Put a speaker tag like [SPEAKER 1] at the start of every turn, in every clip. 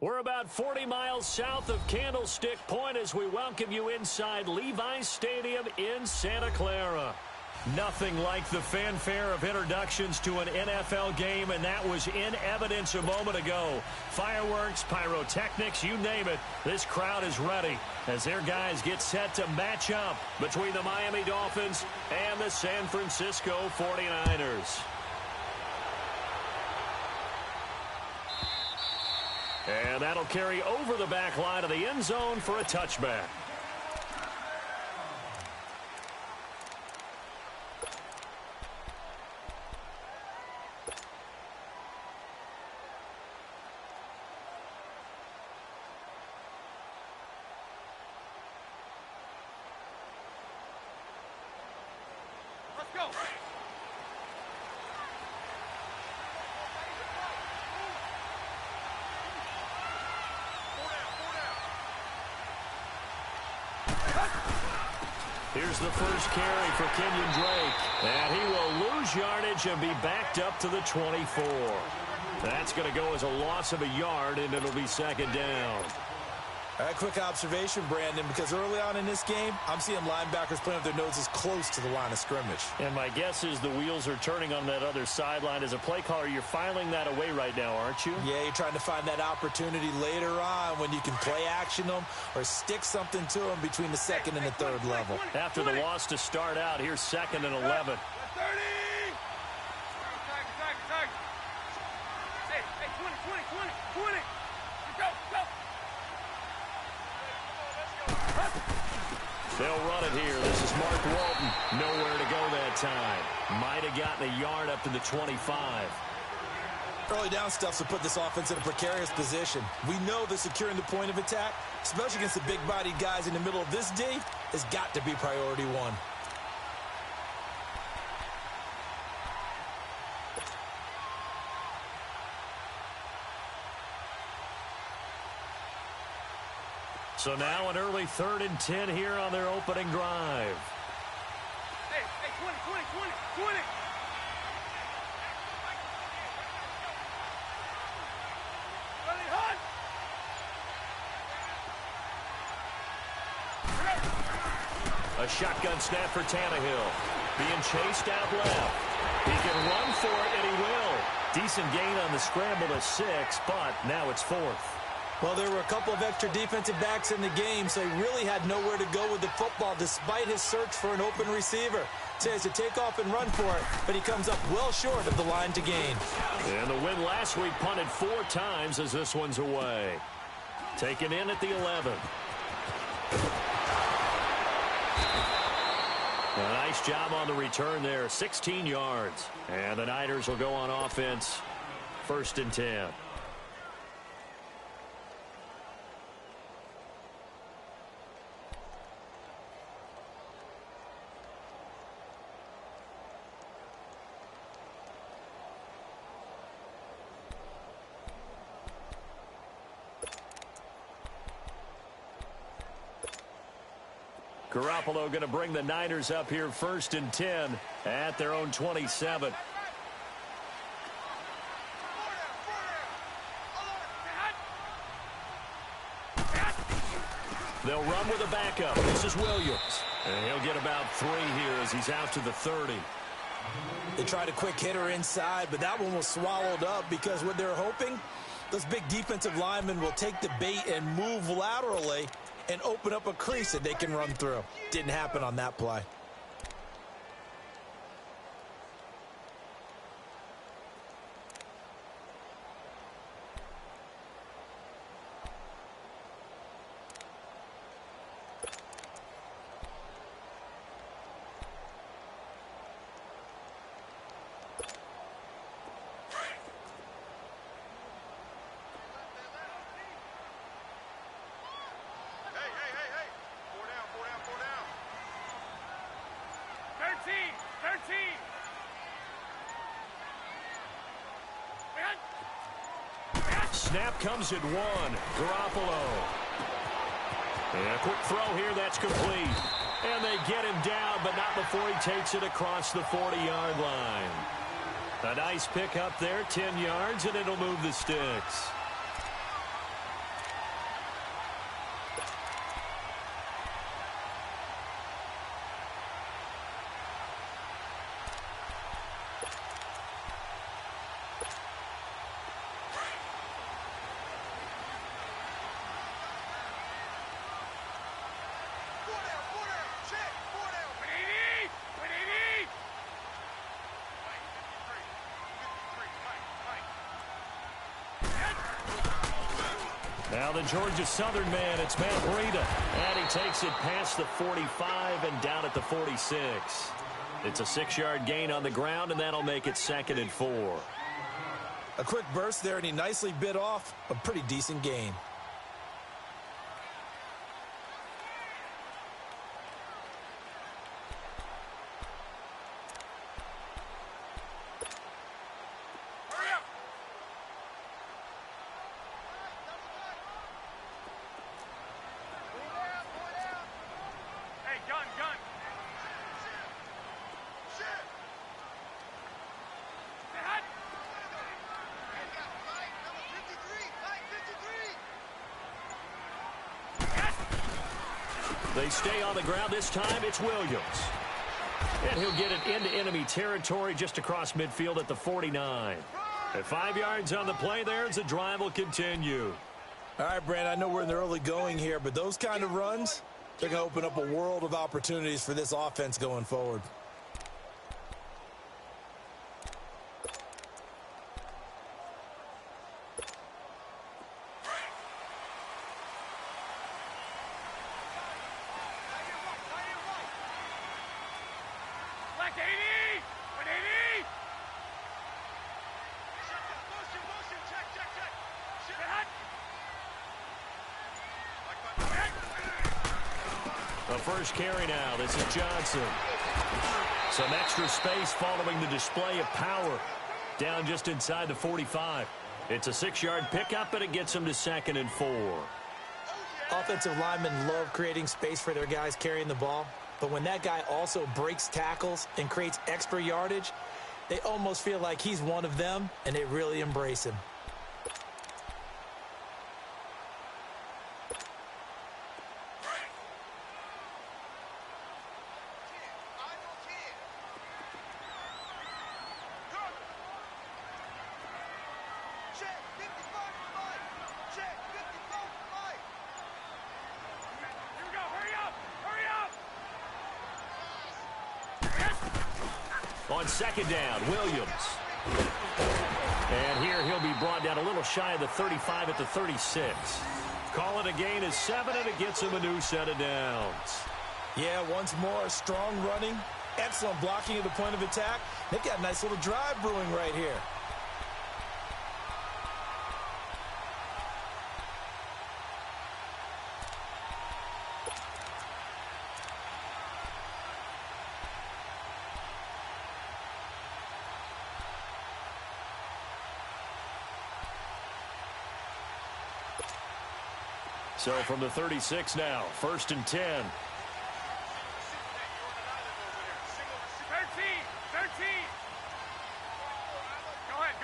[SPEAKER 1] We're about 40 miles south of Candlestick Point as we welcome you inside Levi's Stadium in Santa Clara. Nothing like the fanfare of introductions to an NFL game, and that was in evidence a moment ago. Fireworks, pyrotechnics, you name it. This crowd is ready as their guys get set to match up between the Miami Dolphins and the San Francisco 49ers. And that'll carry over the back line of the end zone for a touchback.
[SPEAKER 2] Let's go.
[SPEAKER 1] Here's the first carry for Kenyon Drake. And he will lose yardage and be backed up to the 24. That's going to go as a loss of a yard, and it'll be second down.
[SPEAKER 3] A quick observation, Brandon, because early on in this game, I'm seeing linebackers playing with their noses close to the line of scrimmage.
[SPEAKER 1] And my guess is the wheels are turning on that other sideline. As a play caller, you're filing that away right now, aren't you?
[SPEAKER 3] Yeah, you're trying to find that opportunity later on when you can play action them or stick something to them between the second and the third level.
[SPEAKER 1] After the loss to start out, here's 2nd and 11.
[SPEAKER 2] 30! Hey, 20. Go.
[SPEAKER 1] They'll run it here. This is Mark Walton. Nowhere to go that time. Might have gotten a yard up to the 25.
[SPEAKER 3] Early down stuff to put this offense in a precarious position. We know that securing the point of attack, especially against the big-bodied guys in the middle of this D, has got to be priority one.
[SPEAKER 1] So now an early 3rd and 10 here on their opening drive.
[SPEAKER 2] Hey, 20.
[SPEAKER 1] A shotgun snap for Tannehill. Being chased out left. He can run for it, and he will. Decent gain on the scramble to 6, but now it's 4th.
[SPEAKER 3] Well, there were a couple of extra defensive backs in the game, so he really had nowhere to go with the football despite his search for an open receiver. So he has to take off and run for it, but he comes up well short of the line to gain.
[SPEAKER 1] And the win last week punted 4 times as this one's away. Taken in at the 11. A nice job on the return there, 16 yards. And the Niners will go on offense, 1st and 10. Garoppolo going to bring the Niners up here 1st and 10 at their own 27. They'll run with a backup. This is Williams. And he'll get about 3 here as he's out to the 30.
[SPEAKER 3] They tried a quick hitter inside, but that one was swallowed up because what they're hoping, those big defensive linemen will take the bait and move laterally and open up a crease that they can run through. Didn't happen on that play.
[SPEAKER 1] Snap comes at 1. Garoppolo. And a quick throw here, that's complete. And they get him down, but not before he takes it across the 40-yard line. A nice pick up there, 10 yards, and it'll move the sticks. Now the Georgia Southern man, it's Matt Breida. And he takes it past the 45 and down at the 46. It's a 6-yard gain on the ground, and that'll make it 2nd and 4.
[SPEAKER 3] A quick burst there, and he nicely bit off a pretty decent gain.
[SPEAKER 1] They stay on the ground. This time it's Williams. And he'll get it into enemy territory just across midfield at the 49. At 5 yards on the play there as the drive will continue.
[SPEAKER 3] All right, Brand, I know we're in the early going here, but those kind of runs, they're going to open up a world of opportunities for this offense going forward.
[SPEAKER 1] First carry now. This is Johnson. Some extra space following the display of power. Down just inside the 45. It's a 6-yard pickup, and it gets him to 2nd and 4.
[SPEAKER 3] Offensive linemen love creating space for their guys carrying the ball. But when that guy also breaks tackles and creates extra yardage, they almost feel like he's one of them, and they really embrace him.
[SPEAKER 1] On 2nd down, Williams. And here he'll be brought down a little shy of the 35 at the 36. Call it a gain of 7, and it gets him a new set of downs.
[SPEAKER 3] Yeah, once more, strong running, excellent blocking at the point of attack. They've got a nice little drive brewing right here.
[SPEAKER 1] So from the 36 now, 1st and 10.
[SPEAKER 2] 13. 13. Go ahead.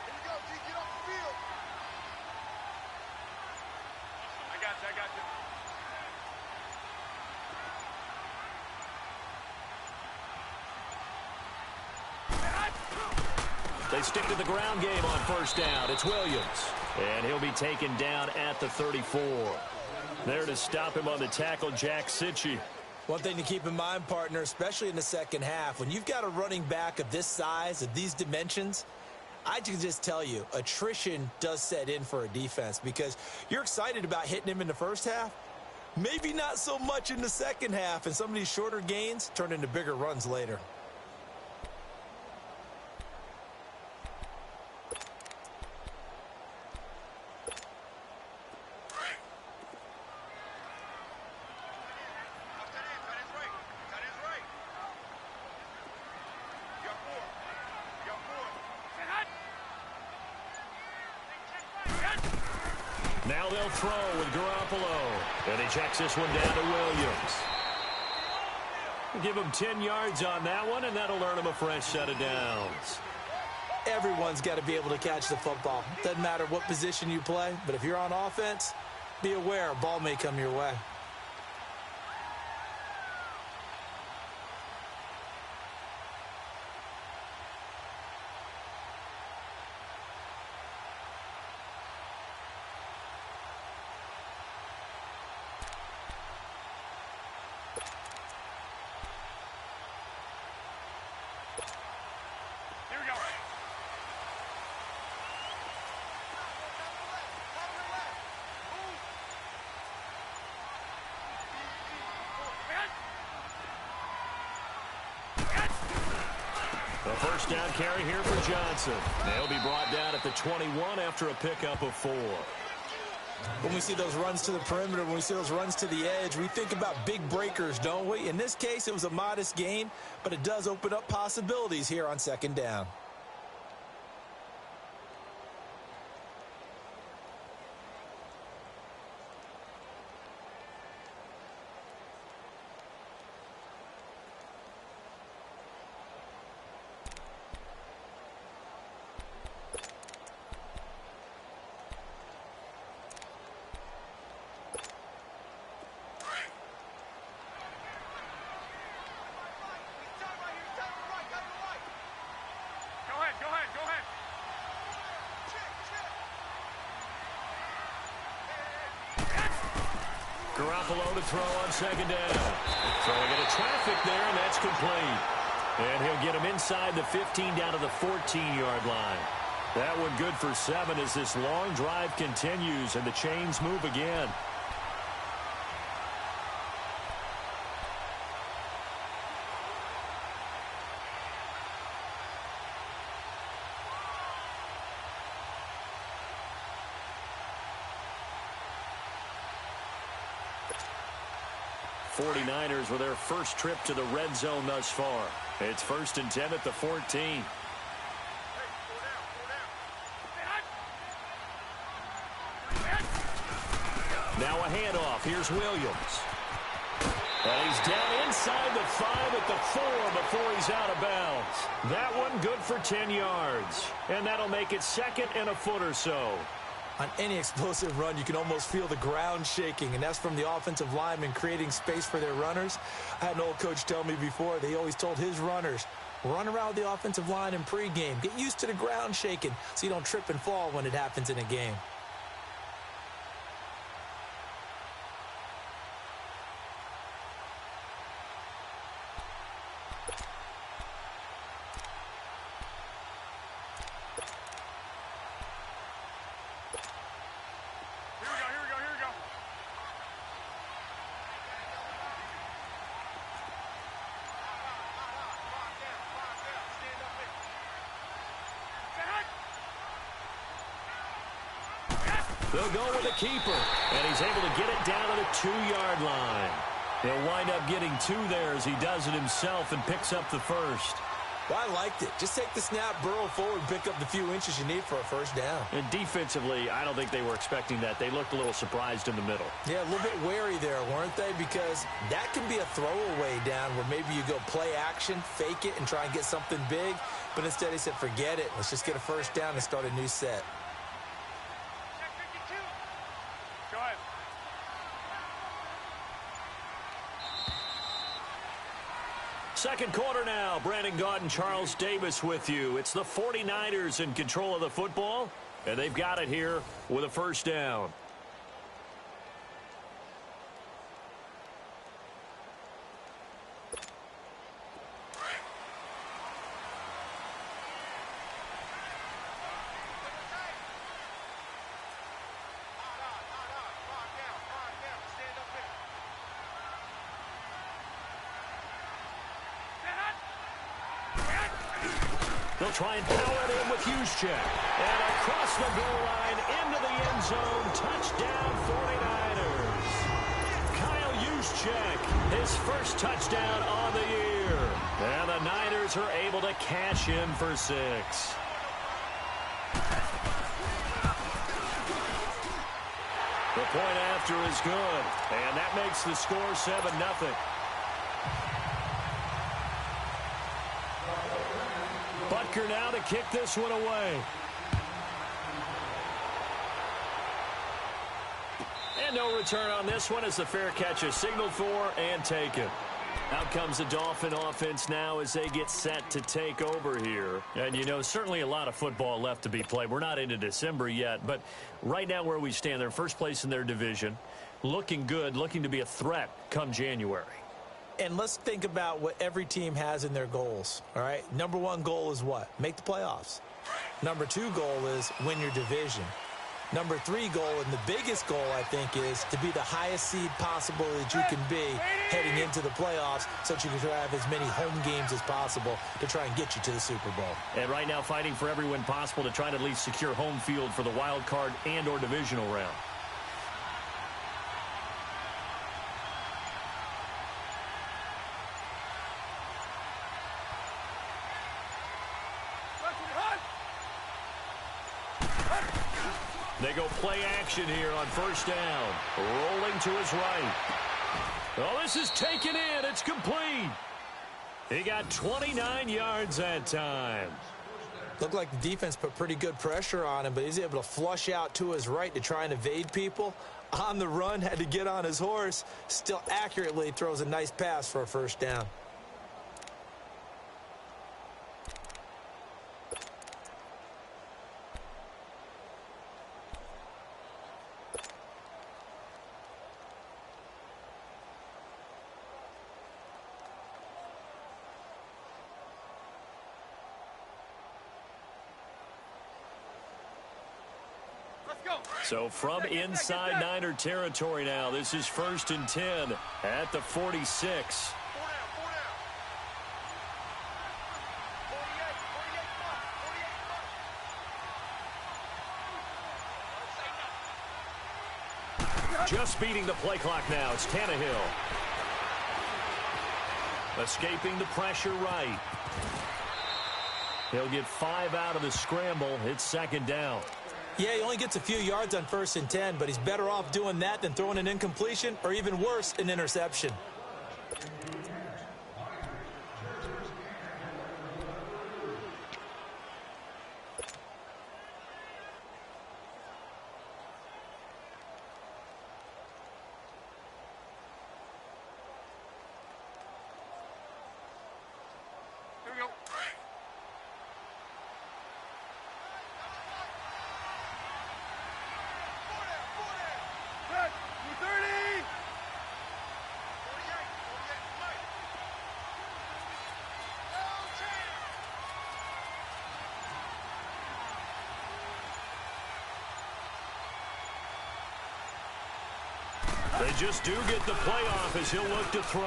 [SPEAKER 2] Here we go, G. Get off the field. I got you.
[SPEAKER 1] They stick to the ground game on 1st down. It's Williams. And he'll be taken down at the 34. There to stop him on the tackle, Jack Sitchie.
[SPEAKER 3] One thing to keep in mind, partner, especially in the second half, when you've got a running back of this size, of these dimensions, I can just tell you, attrition does set in for a defense because you're excited about hitting him in the first half. Maybe not so much in the second half, and some of these shorter gains turn into bigger runs later.
[SPEAKER 1] Now they'll throw with Garoppolo. And he checks this one down to Williams. Give him 10 yards on that one, and that'll earn him a fresh set of downs.
[SPEAKER 3] Everyone's got to be able to catch the football. Doesn't matter what position you play, but if you're on offense, be aware a ball may come your way.
[SPEAKER 1] first down carry here for Johnson. They'll be brought down at the 21 after a pickup of 4.
[SPEAKER 3] When we see those runs to the perimeter, when we see those runs to the edge, we think about big breakers, don't we? In this case, it was a modest gain, but it does open up possibilities here on second down.
[SPEAKER 1] Garoppolo to throw on second down. Throwing into traffic there, and that's complete. And he'll get him inside the 15 down to the 14-yard line. That one good for 7 as this long drive continues and the chains move again. '49ers with their first trip to the red zone thus far. It's 1st and 10 at the 14. Now a handoff. Here's Williams. And he's down inside the 5 at the 4 before he's out of bounds. That one good for 10 yards. And that'll make it 2nd and a foot or so.
[SPEAKER 3] On any explosive run, you can almost feel the ground shaking, and that's from the offensive linemen creating space for their runners. I had an old coach tell me before, they always told his runners, run around the offensive line in pregame. Get used to the ground shaking so you don't trip and fall when it happens in a game.
[SPEAKER 1] They'll go with a keeper, and he's able to get it down to the 2-yard line. He'll wind up getting 2 there as he does it himself and picks up the first.
[SPEAKER 3] Well, I liked it. Just take the snap, burrow forward, pick up the few inches you need for a first down.
[SPEAKER 1] And defensively, I don't think they were expecting that. They looked a little surprised in the middle.
[SPEAKER 3] Yeah, a little bit wary there, weren't they? Because that can be a throwaway down where maybe you go play action, fake it, and try and get something big. But instead, they said, forget it. Let's just get a first down and start a new set.
[SPEAKER 1] Second quarter now. Brandon Gaudin, Charles Davis with you. It's the 49ers in control of the football, and they've got it here with a first down. They'll try and power it in with Juszczyk. And across the goal line into the end zone. Touchdown 49ers. Kyle Juszczyk, his first touchdown on the year. And the Niners are able to cash in for 6. The point after is good. And that makes the score 7-0. Butker now to kick this one away. And no return on this one as the fair catch is signaled for and taken. Out comes the Dolphin offense now as they get set to take over here. And, you know, certainly a lot of football left to be played. We're not into December yet, but right now where we stand, they're first place in their division. Looking good, looking to be a threat come January.
[SPEAKER 3] And let's think about what every team has in their goals, all right? Number 1 goal is what? Make the playoffs. Number 2 goal is win your division. Number 3 goal, and the biggest goal, I think, is to be the highest seed possible that you can be heading into the playoffs so that you can have as many home games as possible to try and get you to the Super Bowl.
[SPEAKER 1] And right now fighting for every win possible to try to at least secure home field for the wild card and or divisional round. They go play action here on first down. Rolling to his right. Oh, this is taken in. It's complete. He got 29 yards that time.
[SPEAKER 3] Looked like the defense put pretty good pressure on him, but he's able to flush out to his right to try and evade people. On the run, had to get on his horse. Still accurately throws a nice pass for a first down.
[SPEAKER 1] So from inside Niner territory now, this is 1st and 10 at the 46. Just beating the play clock now. It's Tannehill. Escaping the pressure right. He'll get 5 out of the scramble. It's 2nd down.
[SPEAKER 3] Yeah, he only gets a few yards on 1st and 10, but he's better off doing that than throwing an incompletion or even worse, an interception.
[SPEAKER 2] Here we go.
[SPEAKER 1] They just do get the playoff as he'll look to throw.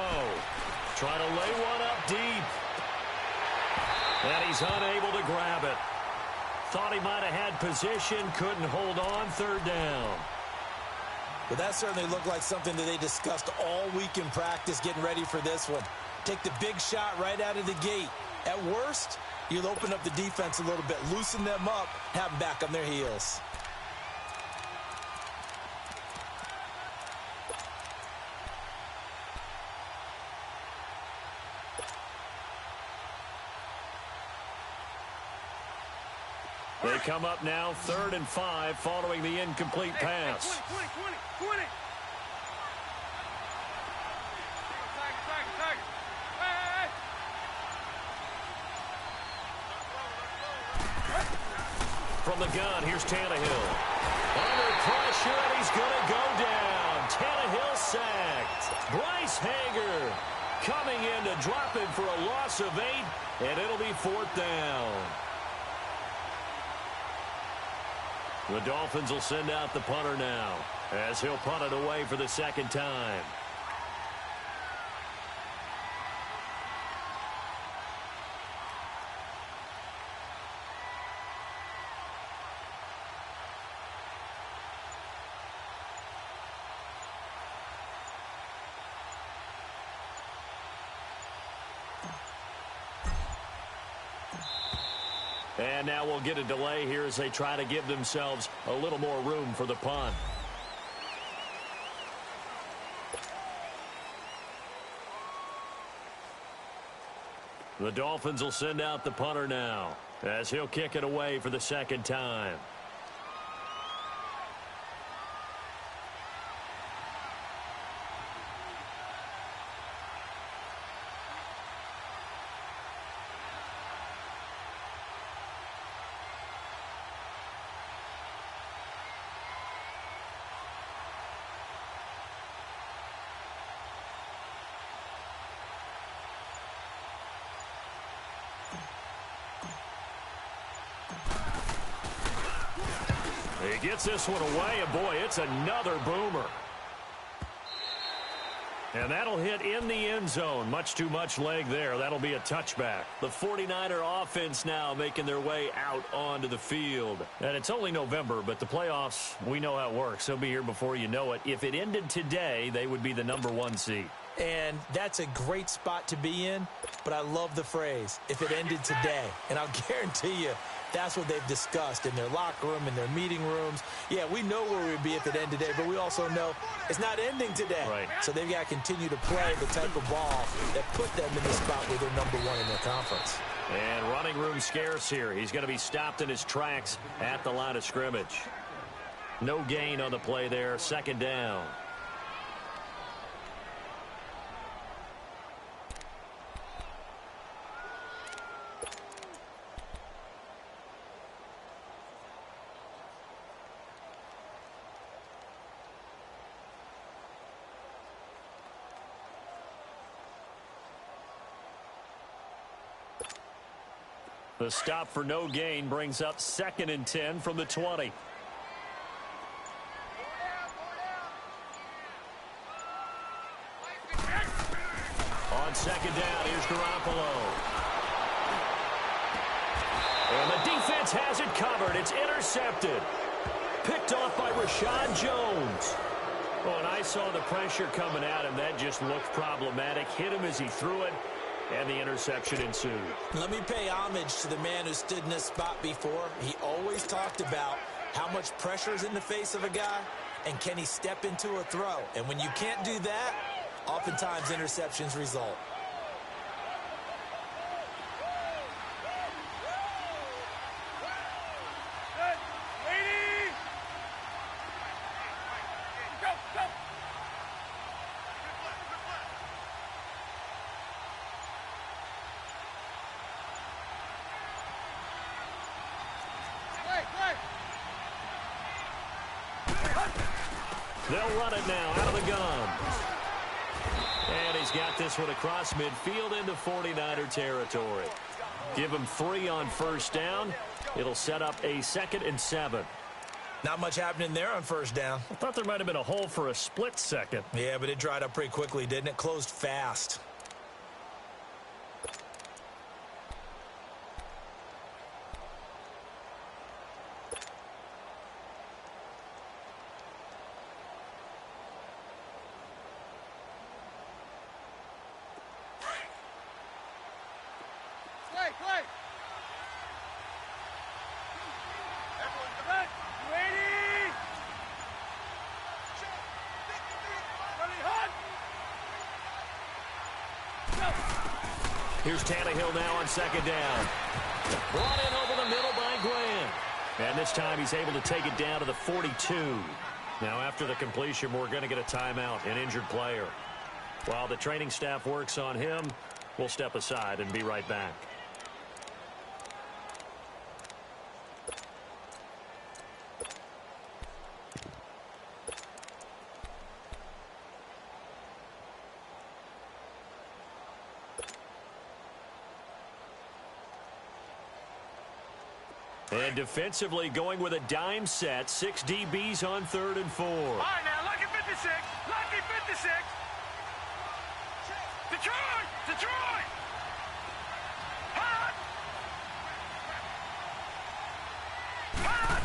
[SPEAKER 1] Trying to lay one up deep. And he's unable to grab it. Thought he might have had position, couldn't hold on, 3rd down.
[SPEAKER 3] But that certainly looked like something that they discussed all week in practice getting ready for this one. Take the big shot right out of the gate. At worst, you'll open up the defense a little bit, loosen them up, have them back on their heels.
[SPEAKER 1] They come up now 3rd and 5 following the incomplete pass.
[SPEAKER 2] 20.
[SPEAKER 1] From the gun, here's Tannehill. Under pressure, and he's going to go down. Tannehill sacked. Bryce Hager coming in to drop him for a loss of 8, and it'll be 4th down. The Dolphins will send out the punter now as he'll punt it away for the 2nd time. And now we'll get a delay here as they try to give themselves a little more room for the punt. The Dolphins will send out the punter now as he'll kick it away for the 2nd time. He gets this one away, and boy, it's another boomer. And that'll hit in the end zone. Much too much leg there. That'll be a touchback. The 49er offense now making their way out onto the field. And it's only November, but the playoffs, we know how it works. They'll be here before you know it. If it ended today, they would be the #1 seed.
[SPEAKER 3] And that's a great spot to be in, but I love the phrase, if it ended today. And I'll guarantee you, that's what they've discussed in their locker room, in their meeting rooms. Yeah, we know where we'd be if it ended today, but we also know it's not ending today.
[SPEAKER 1] Right.
[SPEAKER 3] So they've got to continue to play the type of ball that put them in the spot where they're #1 in their conference.
[SPEAKER 1] And running room scarce here. He's going to be stopped in his tracks at the line of scrimmage. No gain on the play there. Second down. The stop for no gain brings up 2nd and 10 from the 20. On second down, here's Garoppolo. And the defense has it covered. It's intercepted. Picked off by Rashad Jones. Oh, and I saw the pressure coming at him. That just looked problematic. Hit him as he threw it. And the interception ensued.
[SPEAKER 3] Let me pay homage to the man who stood in this spot before. He always talked about how much pressure is in the face of a guy and can he step into a throw. And when you can't do that, oftentimes interceptions result.
[SPEAKER 1] They'll run it now out of the gun. And he's got this one across midfield into 49er territory. Give him 3 on first down. It'll set up a 2nd and 7.
[SPEAKER 3] Not much happening there on first down.
[SPEAKER 1] I thought there might have been a hole for a split second.
[SPEAKER 3] Yeah, but it dried up pretty quickly, didn't it? Closed fast.
[SPEAKER 1] Here's Tannehill now on second down. Brought in over the middle by Grant. And this time he's able to take it down to the 42. Now after the completion, we're going to get a timeout, an injured player. While the training staff works on him, we'll step aside and be right back. And defensively going with a dime set. 6 DBs on 3rd and 4.
[SPEAKER 2] All right, now, lucky 56. Lucky 56. Detroit! Detroit! Hot! Hot!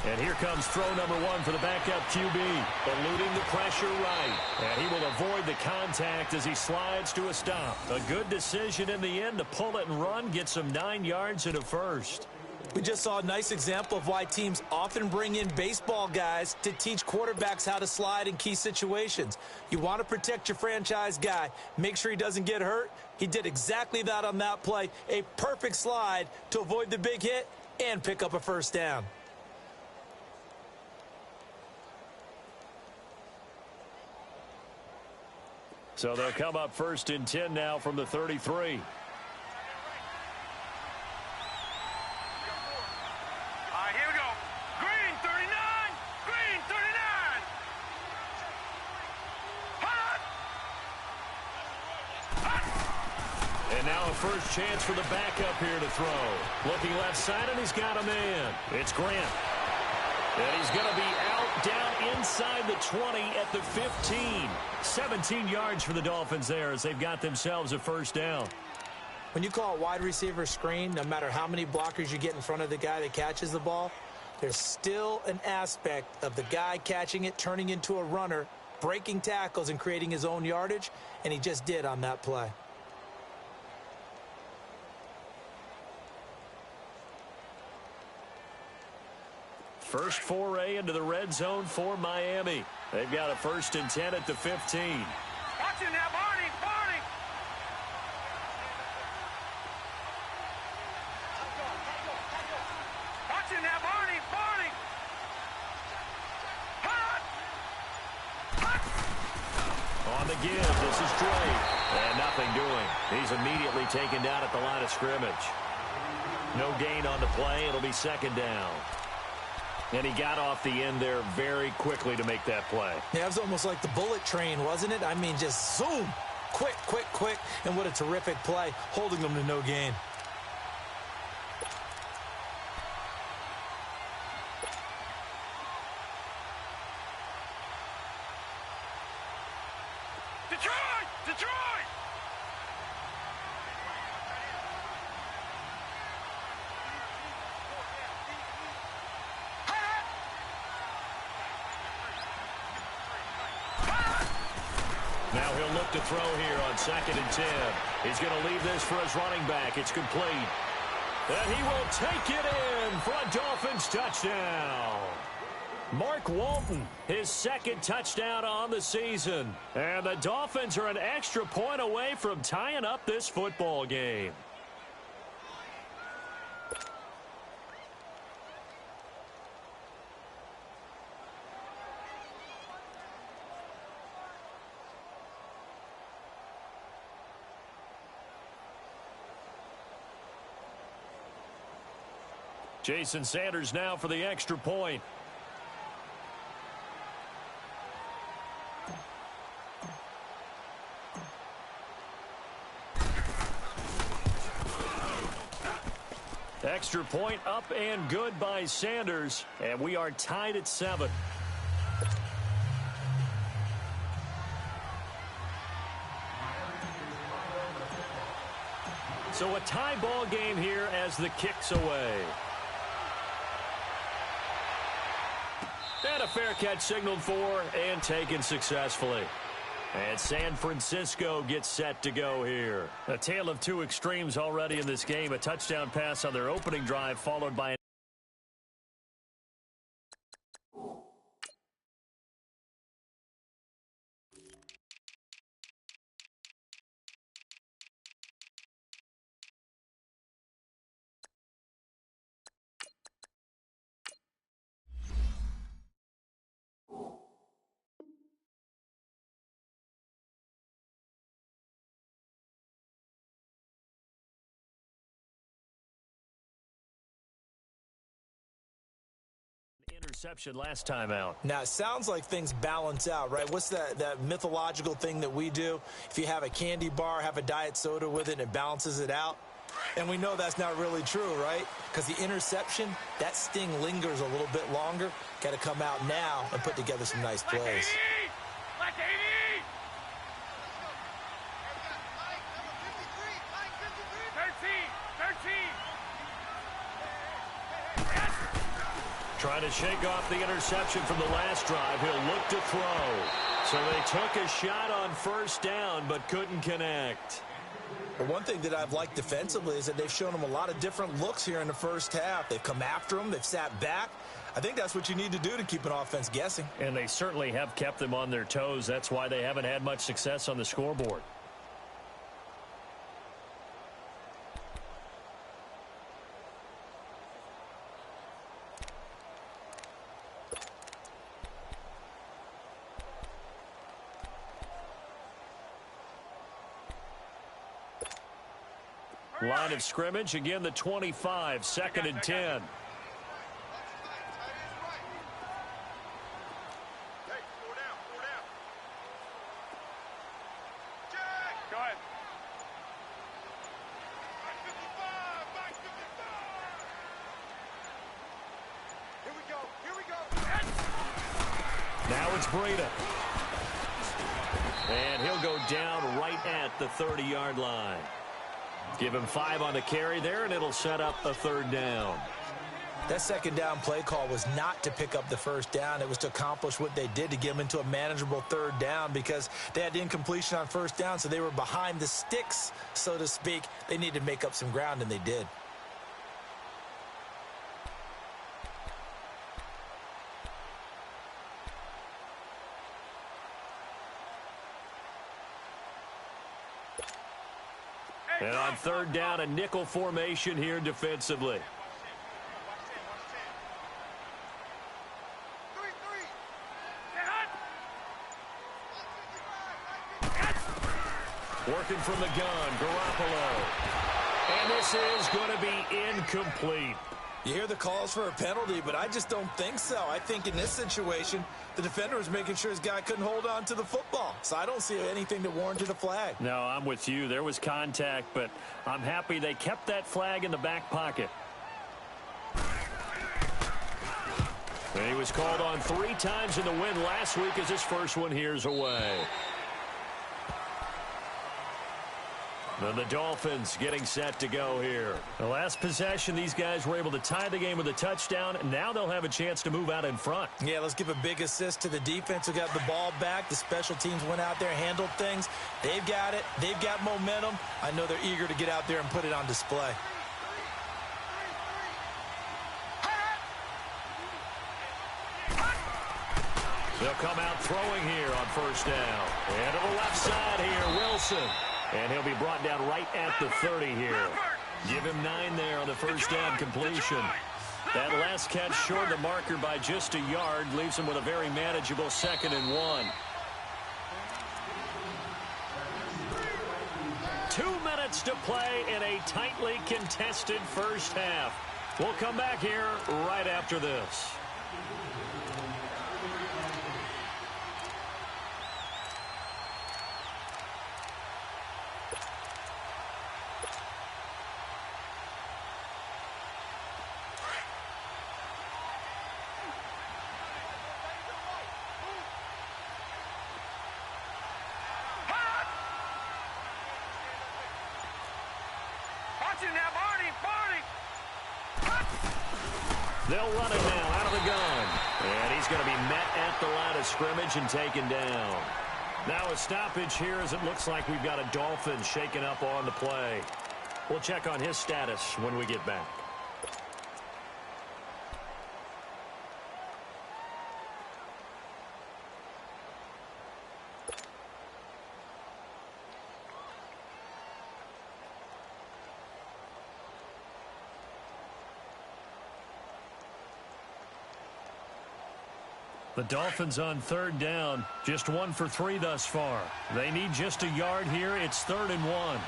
[SPEAKER 1] And here comes throw number 1 for the backup QB. Eluding the pressure right. And he will avoid the contact as he slides to a stop. A good decision in the end to pull it and run. Get some 9 yards and a first.
[SPEAKER 3] We just saw a nice example of why teams often bring in baseball guys to teach quarterbacks how to slide in key situations. You want to protect your franchise guy. Make sure he doesn't get hurt. He did exactly that on that play. A perfect slide to avoid the big hit and pick up a first down.
[SPEAKER 1] So they'll come up 1st and 10 now from the 33. First chance for the backup here to throw. Looking left side, and he's got a man. It's Grant. And he's going to be out down inside the 20 at the 15. 17 yards for the Dolphins there as they've got themselves a first down.
[SPEAKER 3] When you call a wide receiver screen, no matter how many blockers you get in front of the guy that catches the ball, there's still an aspect of the guy catching it, turning into a runner, breaking tackles and creating his own yardage, and he just did on that play.
[SPEAKER 1] First foray into the red zone for Miami. They've got a 1st and 10 at the 15.
[SPEAKER 2] Watch it now, Barney, Barney. Watch it now, Barney, Barney. Hot. Hot.
[SPEAKER 1] On the give, this is Drake. And nothing doing. He's immediately taken down at the line of scrimmage. No gain on the play. It'll be 2nd down. And he got off the end there very quickly to make that play.
[SPEAKER 3] Yeah, it was almost like the bullet train, wasn't it? I mean, just zoom. Quick, quick, quick. And what a terrific play, holding them to no gain.
[SPEAKER 2] Detroit! Detroit!
[SPEAKER 1] Now he'll look to throw here on 2nd and 10. He's going to leave this for his running back. It's complete. And he will take it in for a Dolphins touchdown. Mark Walton, his 2nd touchdown on the season. And the Dolphins are an extra point away from tying up this football game. Jason Sanders now for the extra point. Extra point up and good by Sanders, and we are tied at 7. So a tie ball game here as the kick's away. And a fair catch signaled for and taken successfully. And San Francisco gets set to go here. A tale of two extremes already in this game. A touchdown pass on their opening drive followed by interception last time out.
[SPEAKER 3] Now, it sounds like things balance out, right? What's that mythological thing that we do? If you have a candy bar, have a diet soda with it, and it balances it out. And we know that's not really true, right? Because the interception, that sting lingers a little bit longer. Got to come out now and put together some nice plays.
[SPEAKER 2] Like 80! 13!
[SPEAKER 1] Trying to shake off the interception from the last drive. He'll look to throw. So they took a shot on 1st down but couldn't connect.
[SPEAKER 3] But one thing that I've liked defensively is that they've shown them a lot of different looks here in the first half. They've come after them. They've sat back. I think that's what you need to do to keep an offense guessing.
[SPEAKER 1] And they certainly have kept them on their toes. That's why they haven't had much success on the scoreboard. Line of scrimmage, again the 25, 2nd and 10.
[SPEAKER 2] Go ahead. Here we go.
[SPEAKER 1] Now it's Breida. And he'll go down right at the 30-yard line. Give him 5 on the carry there, and it'll set up a 3rd down.
[SPEAKER 3] That 2nd down play call was not to pick up the 1st down. It was to accomplish what they did, to get them into a manageable 3rd down, because they had incompletion on 1st down, so they were behind the sticks, so to speak. They needed to make up some ground, and they did.
[SPEAKER 1] And on 3rd down, a nickel formation here defensively. Working from the gun, Garoppolo. And this is going to be incomplete.
[SPEAKER 3] You hear the calls for a penalty, but I just don't think so. I think in this situation, the defender was making sure his guy couldn't hold on to the football. So I don't see anything that warranted a flag.
[SPEAKER 1] No, I'm with you. There was contact, but I'm happy they kept that flag in the back pocket. And he was called on 3 times in the win last week as his first one here's away. Then the Dolphins getting set to go here. The last possession, these guys were able to tie the game with a touchdown. Now they'll have a chance to move out in front.
[SPEAKER 3] Yeah, let's give a big assist to the defense who got the ball back. The special teams went out there, handled things. They've got it. They've got momentum. I know they're eager to get out there and put it on display.
[SPEAKER 1] They'll come out throwing here on 1st down. And to the left side here, Wilson. And he'll be brought down right at the 30 here. Give him 9 there on the 1st down completion. That last catch short of the marker by just a yard leaves him with a very manageable 2nd and 1. 2 minutes to play in a tightly contested first half. We'll come back here right after this. They'll run it now out of the gun. And he's going to be met at the line of scrimmage and taken down. Now a stoppage here as it looks like we've got a Dolphin shaken up on the play. We'll check on his status when we get back. The Dolphins on 3rd down, just 1 for 3 thus far. They need just a yard here. It's 3rd and 1.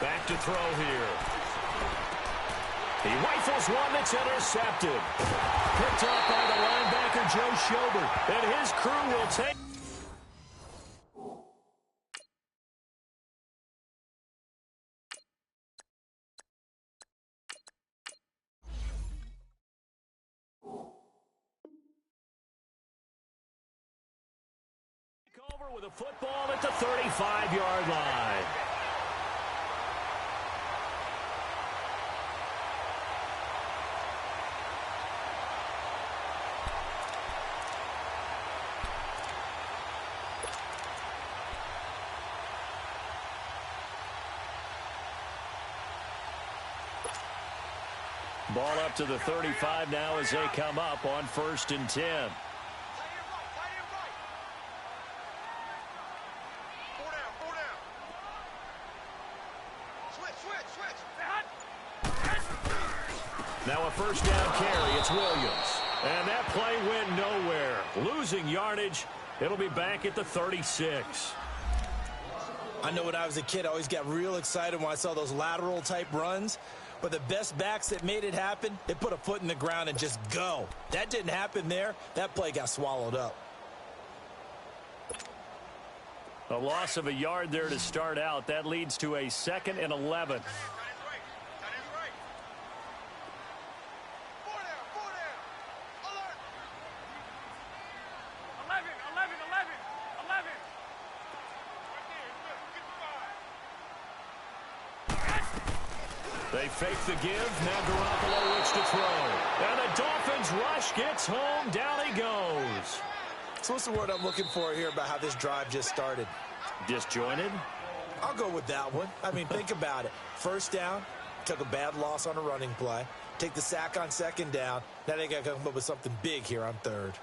[SPEAKER 1] Back to throw here. He rifles one that's intercepted. Picked up by the linebacker, Joe Schobert. And his crew will take. Over with a football at the 35-yard line. Ball up to the 35 now as they come up on 1st and 10. first down carry. It's Williams. And that play went nowhere. Losing yardage. It'll be back at the 36.
[SPEAKER 3] I know when I was a kid, I always got real excited when I saw those lateral-type runs. But the best backs that made it happen, they put a foot in the ground and just go. That didn't happen there. That play got swallowed up.
[SPEAKER 1] A loss of a yard there to start out. That leads to a 2nd and 11. They fake the give. Now Garoppolo looks to throw. And the Dolphins rush gets home. Down he goes.
[SPEAKER 3] So what's the word I'm looking for here about how this drive just started?
[SPEAKER 1] Disjointed?
[SPEAKER 3] I'll go with that one. I mean, think about it. First down, took a bad loss on a running play. Take the sack on 2nd down. Now they got to come up with something big here on 3rd.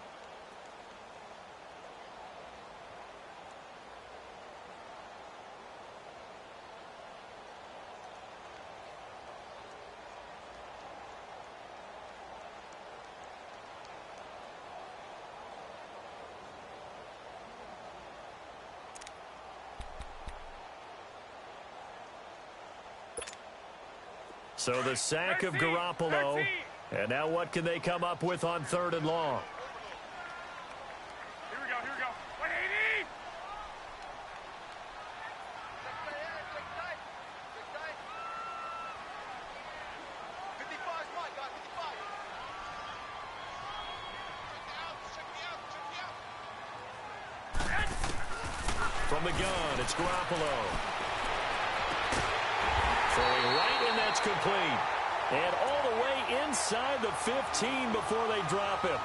[SPEAKER 1] So the sack of Garoppolo. And now what can they come up with on 3rd and long?
[SPEAKER 2] Here we go, here we go. 180!
[SPEAKER 1] From the gun, it's Garoppolo. Throwing right, and that's complete. And all the way inside the 15 before they drop him.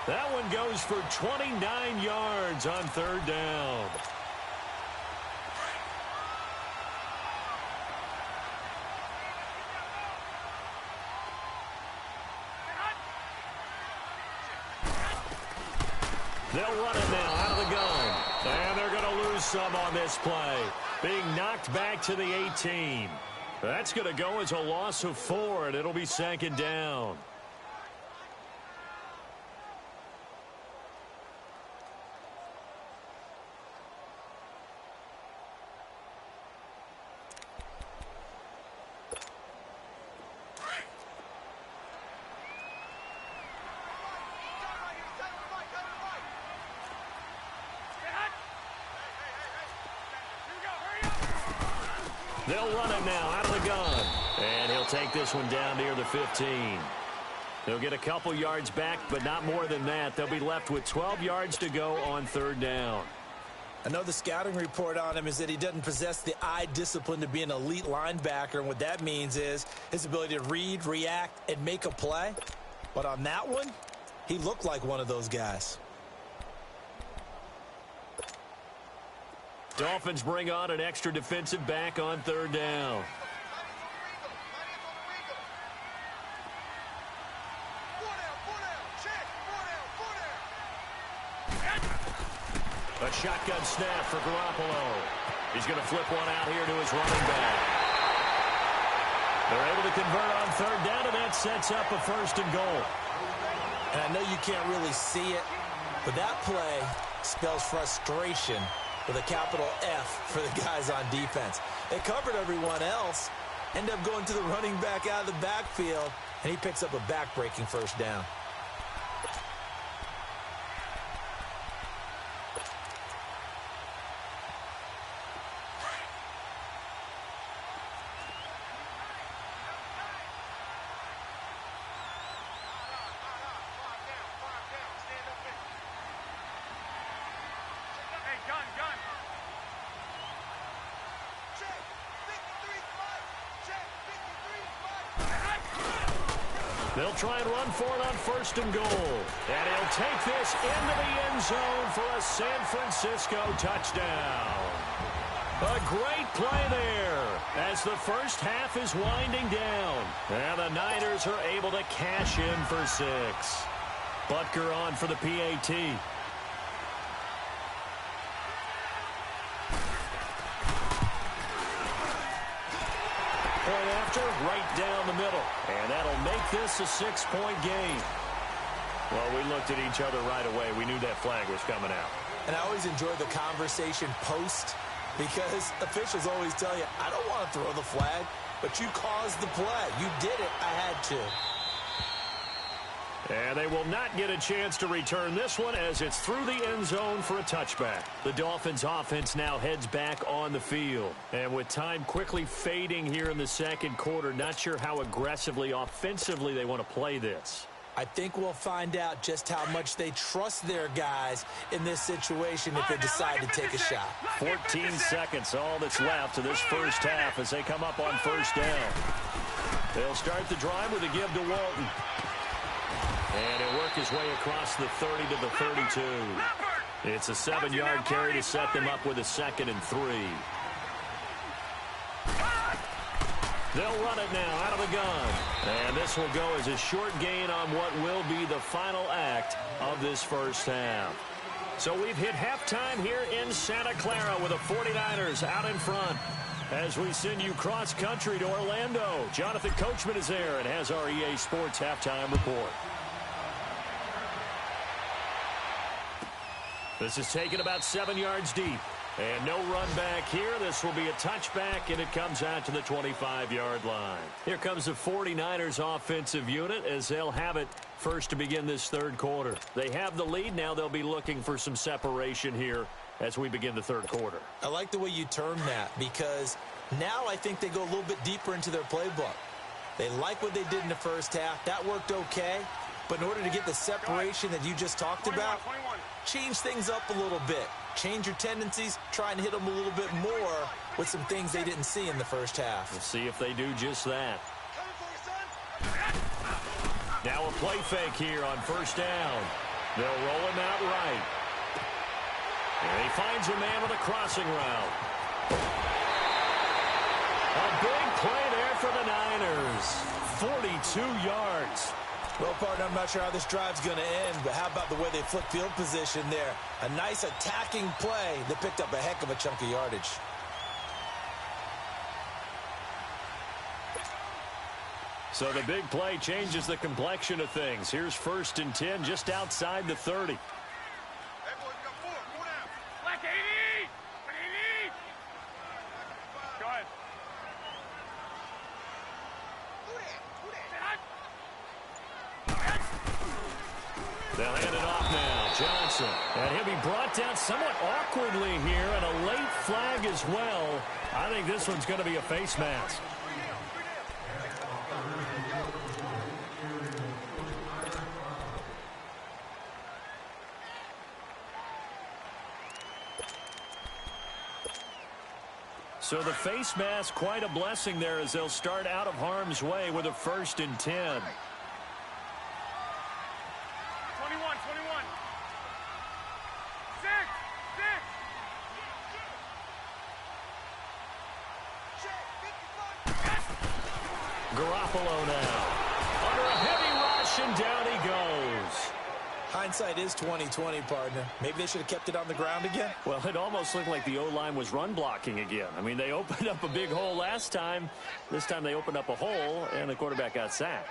[SPEAKER 1] That one goes for 29 yards on 3rd down. They'll run it now out of the gun. And they're going to lose some on this play. Being knocked back to the 18. That's going to go as a loss of 4, and it'll be 2nd down. They'll run it now out of the gun. And he'll take this one down near the 15. They'll get a couple yards back, but not more than that. They'll be left with 12 yards to go on 3rd down.
[SPEAKER 3] I know the scouting report on him is that he doesn't possess the eye discipline to be an elite linebacker. And what that means is his ability to read, react, and make a play. But on that one, he looked like one of those guys.
[SPEAKER 1] Dolphins bring on an extra defensive back on 3rd down. A shotgun snap for Garoppolo. He's going to flip one out here to his running back. They're able to convert on 3rd down, and that sets up a 1st and goal.
[SPEAKER 3] And I know you can't really see it, but that play spells frustration with a capital F for the guys on defense. They covered everyone else, end up going to the running back out of the backfield, and he picks up a back-breaking 1st down.
[SPEAKER 1] They'll try and run for it on 1st and goal. And he'll take this into the end zone for a San Francisco touchdown. A great play there as the first half is winding down. And the Niners are able to cash in for 6. Butker on for the PAT. point after, right down the middle. And that'll make this a 6-point game. Well, we looked at each other right away. We knew that flag was coming out.
[SPEAKER 3] And I always enjoy the conversation post because officials always tell you, I don't want to throw the flag, but you caused the play. You did it. I had to.
[SPEAKER 1] And they will not get a chance to return this one as it's through the end zone for a touchback. The Dolphins offense now heads back on the field. And with time quickly fading here in the second quarter, not sure how aggressively, offensively they want to play this.
[SPEAKER 3] I think we'll find out just how much they trust their guys in this situation if they decide to take a shot.
[SPEAKER 1] 14 seconds, all that's left of this first half as they come up on first down. They'll start the drive with a give to Walton. And he'll work his way across the 30 to the 32. It's a 7-yard carry to set them up with a 2nd and 3. They'll run it now out of the gun. And this will go as a short gain on what will be the final act of this first half. So we've hit halftime here in Santa Clara with the 49ers out in front. As we send you cross-country to Orlando, Jonathan Coachman is there and has our EA Sports halftime report. This is taken about 7 yards deep. And no run back here. This will be a touchback, and it comes out to the 25-yard line. Here comes the 49ers offensive unit as they'll have it first to begin this third quarter. They have the lead. Now they'll be looking for some separation here as we begin the third quarter.
[SPEAKER 3] I like the way you term that because now I think they go a little bit deeper into their playbook. They like what they did in the first half. That worked okay. But in order to get the separation that you just talked about, change things up a little bit. Change your tendencies, try and hit them a little bit more with some things they didn't see in the first half.
[SPEAKER 1] We'll see if they do just that. Now a play fake here on first down. They'll roll him out right. And he finds a man with a crossing route. A big play there for the Niners. 42 yards.
[SPEAKER 3] Well, partner, I'm not sure how this drive's going to end, but how about the way they flip field position there? A nice attacking play that picked up a heck of a chunk of yardage.
[SPEAKER 1] So the big play changes the complexion of things. Here's 1st and 10 just outside the 30. They'll hand it off now. Johnson. And he'll be brought down somewhat awkwardly here, and a late flag as well. I think this one's going to be a face mask. So the face mask, quite a blessing there as they'll start out of harm's way with a 1st and 10. Garoppolo now. Under a heavy rush, and down he goes.
[SPEAKER 3] Hindsight is 20/20, partner. Maybe they should have kept it on the ground again.
[SPEAKER 1] Well, it almost looked like the O-line was run blocking again. I mean, they opened up a big hole last time. This time they opened up a hole, and the quarterback got sacked.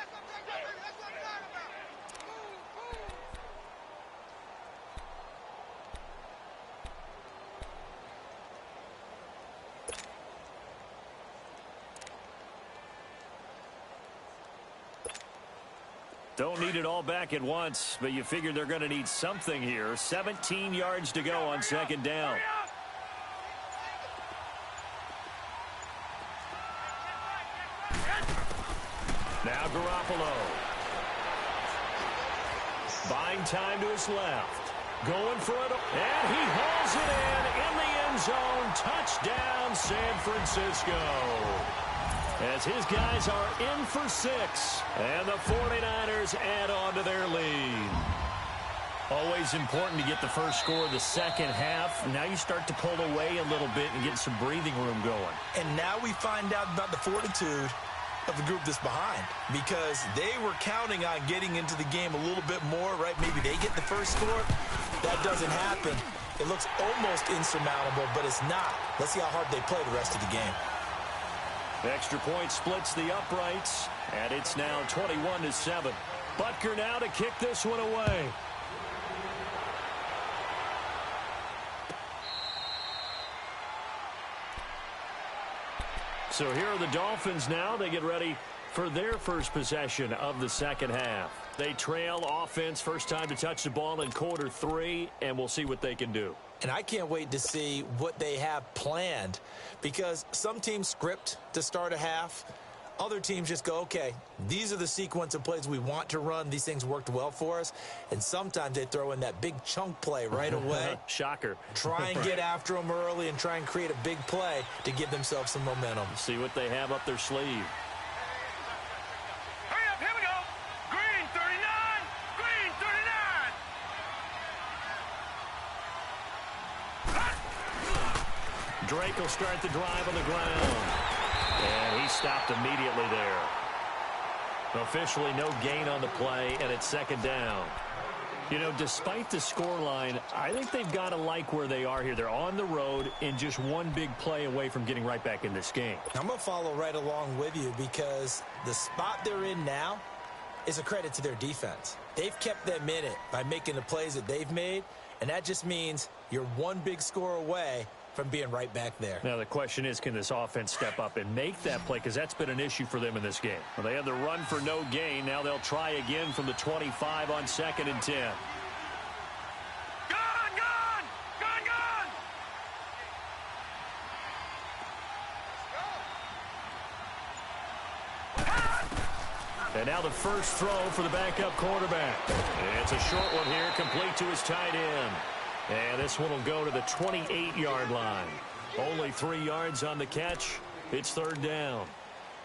[SPEAKER 1] Don't need it all back at once, but you figure they're going to need something here. 17 yards to go on 2nd down. Now Garoppolo. Buying time to his left. Going for it. And he hauls it in the end zone. Touchdown, San Francisco. As his guys are in for 6. And the 49ers add on to their lead. Always important to get the first score of the second half. Now you start to pull away a little bit and get some breathing room going.
[SPEAKER 3] And now we find out about the fortitude of the group that's behind. Because they were counting on getting into the game a little bit more, right? Maybe they get the first score. That doesn't happen. It looks almost insurmountable, but it's not. Let's see how hard they play the rest of the game.
[SPEAKER 1] Extra point splits the uprights, and it's now 21-7. Butker now to kick this one away. So here are the Dolphins now. They get ready for their first possession of the second half. They trail offense, first time to touch the ball in quarter 3, and we'll see what they can do.
[SPEAKER 3] And I can't wait to see what they have planned, because some teams script to start a half. Other teams just go, okay, these are the sequence of plays we want to run. These things worked well for us. And sometimes they throw in that big chunk play right away.
[SPEAKER 1] Shocker.
[SPEAKER 3] Try and get after them early and try and create a big play to give themselves some momentum.
[SPEAKER 1] See what they have up their sleeve.
[SPEAKER 2] Hurry up, here we go. Green 39, green 39.
[SPEAKER 1] Drake will start the drive on the ground. And he stopped immediately there. Officially no gain on the play, and it's second down. You know, despite the scoreline, I think they've got to like where they are here. They're on the road and just one big play away from getting right back in this game.
[SPEAKER 3] I'm going to follow right along with you, because the spot they're in now is a credit to their defense. They've kept them in it by making the plays that they've made, and that just means you're one big score away from being right back there.
[SPEAKER 1] Now the question is, can this offense step up and make that play? Because that's been an issue for them in this game. Well, they had the run for no gain. Now they'll try again from the 25 on 2nd and 10.
[SPEAKER 2] Gone!
[SPEAKER 1] And now the first throw for the backup quarterback. It's a short one here, complete to his tight end. And this one will go to the 28-yard line. Only 3 yards on the catch. It's third down.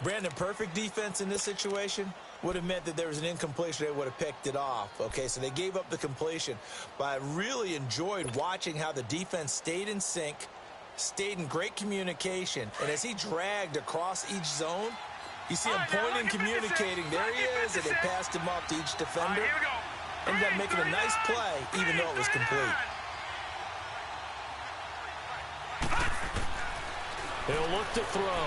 [SPEAKER 3] Brandon, perfect defense in this situation would have meant that there was an incompletion. They would have picked it off. Okay, so they gave up the completion. But I really enjoyed watching how the defense stayed in sync, stayed in great communication. And as he dragged across each zone, you see him pointing, communicating. There he is, and they passed him off to each defender. Ended up making a nice play, even though it was complete.
[SPEAKER 1] He'll look to throw.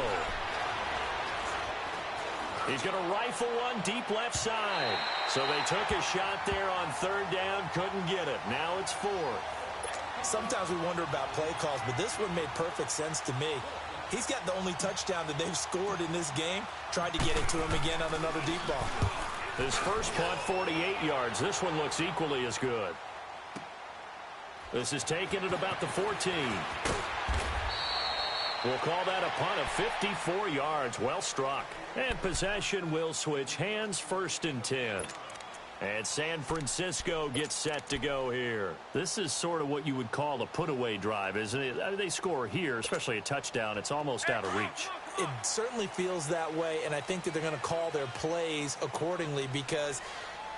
[SPEAKER 1] He's going to rifle one deep left side. So they took a shot there on third down, couldn't get it. Now it's fourth.
[SPEAKER 3] Sometimes we wonder about play calls, but this one made perfect sense to me. He's got the only touchdown that they've scored in this game. Tried to get it to him again on another deep ball.
[SPEAKER 1] His first punt, 48 yards. This one looks equally as good. This is taken at about the 14. We'll call that a punt of 54 yards. Well struck. And possession will switch hands, 1st and 10. And San Francisco gets set to go here. This is sort of what you would call a put-away drive, isn't it? I mean, they score here, especially a touchdown. It's almost out of reach.
[SPEAKER 3] It certainly feels that way, and I think that they're going to call their plays accordingly, because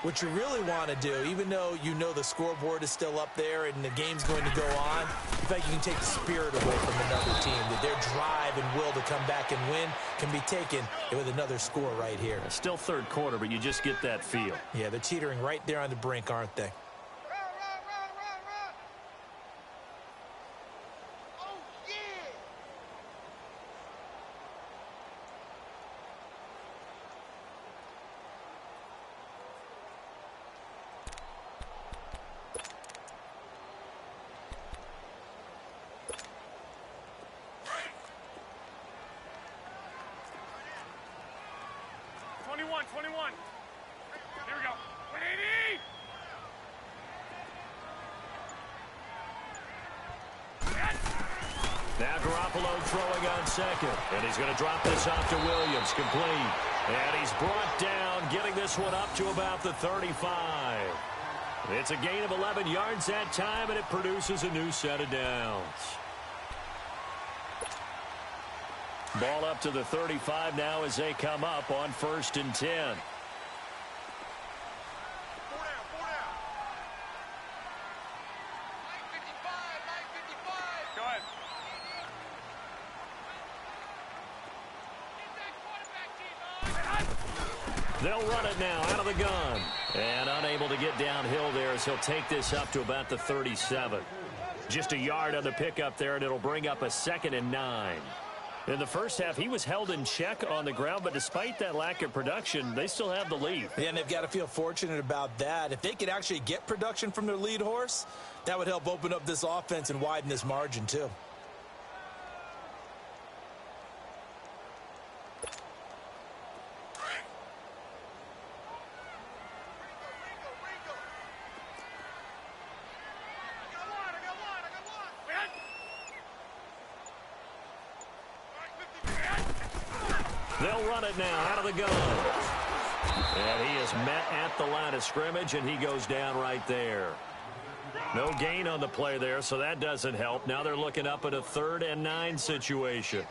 [SPEAKER 3] what you really want to do, even though you know the scoreboard is still up there and the game's going to go on, in fact, you can take the spirit away from another team, that their drive and will to come back and win can be taken with another score right here.
[SPEAKER 1] Still third quarter, but you just get that feel.
[SPEAKER 3] Yeah, they're teetering right there on the brink, aren't they?
[SPEAKER 2] Here we go. 180!
[SPEAKER 1] Now Garoppolo throwing on 2nd. And he's going to drop this off to Williams. Complete. And he's brought down, getting this one up to about the 35. It's a gain of 11 yards that time, and it produces a new set of downs. Ball up to the 35 now as they come up on 1st and 10.
[SPEAKER 2] Go ahead.
[SPEAKER 1] They'll run it now out of the gun. And unable to get downhill there as he'll take this up to about the 37. Just a yard on the pickup there, and it'll bring up a 2nd and 9. In the first half, he was held in check on the ground, but despite that lack of production, they still have the lead.
[SPEAKER 3] Yeah, and they've got to feel fortunate about that. If they could actually get production from their lead horse, that would help open up this offense and widen this margin too.
[SPEAKER 1] They'll run it now out of the gun. And he is met at the line of scrimmage, and he goes down right there. No gain on the play there, so that doesn't help. Now they're looking up at a 3rd and 9 situation.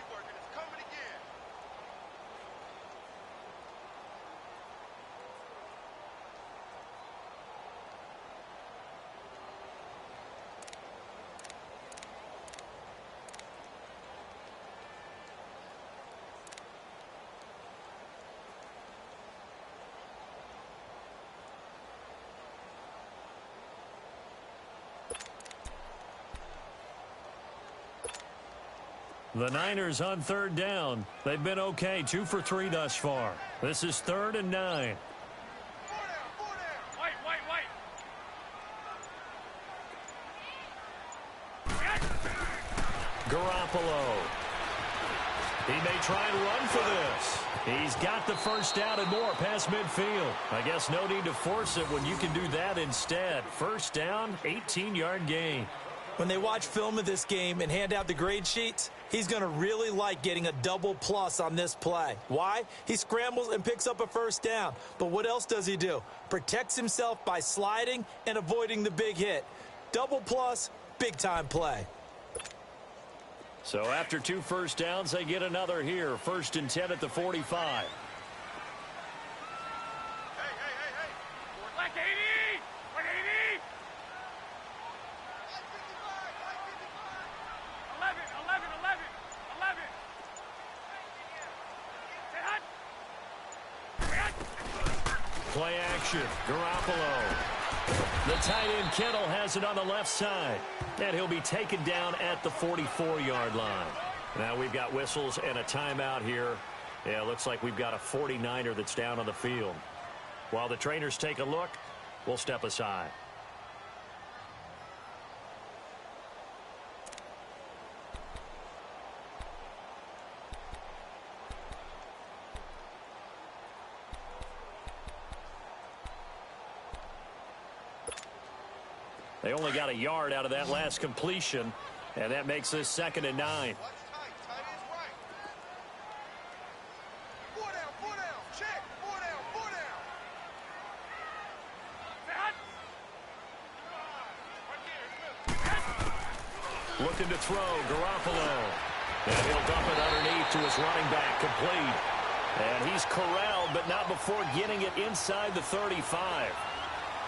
[SPEAKER 1] The Niners on 3rd down. They've been okay, 2 for 3 thus far. This is 3rd and 9. Garoppolo. He may try and run for this. He's got the first down and more past midfield. I guess no need to force it when you can do that instead. First down, 18-yard gain.
[SPEAKER 3] When they watch film of this game and hand out the grade sheets, he's going to really like getting a double plus on this play. Why? He scrambles and picks up a first down. But what else does he do? Protects himself by sliding and avoiding the big hit. Double plus, big-time play.
[SPEAKER 1] So after 2 first downs, they get another here. 1st and 10 at the 45. Play action. Garoppolo. The tight end Kittle has it on the left side. And he'll be taken down at the 44-yard line. Now we've got whistles and a timeout here. Yeah, looks like we've got a 49er that's down on the field. While the trainers take a look, we'll step aside. They only got a yard out of that last completion, and that makes this 2nd and 9. Looking to throw, Garoppolo. And he'll dump it underneath to his running back, complete. And he's corralled, but not before getting it inside the 35.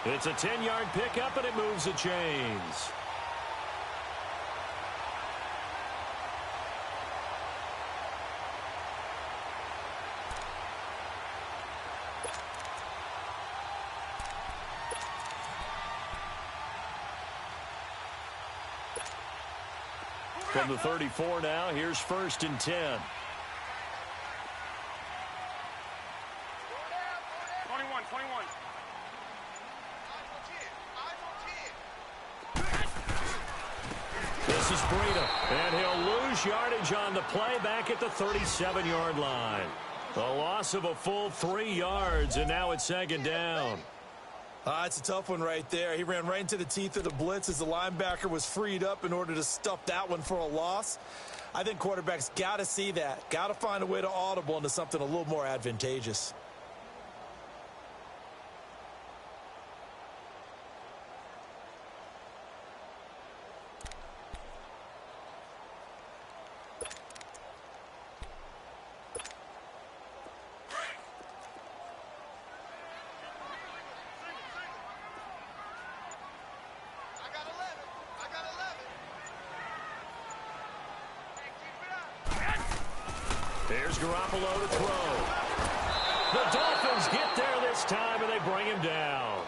[SPEAKER 1] It's a 10-yard pickup, and it moves the chains. From the 34 now, here's 1st and 10.
[SPEAKER 2] 21.
[SPEAKER 1] This is Breida, and he'll lose yardage on the play back at the 37-yard line. A loss of a full 3 yards, and now it's 2nd down.
[SPEAKER 3] It's a tough one right there. He ran right into the teeth of the blitz as the linebacker was freed up in order to stuff that one for a loss. I think quarterbacks got to see that. Got to find a way to audible into something a little more advantageous.
[SPEAKER 1] Here's Garoppolo to throw. The Dolphins get there this time, and they bring him down.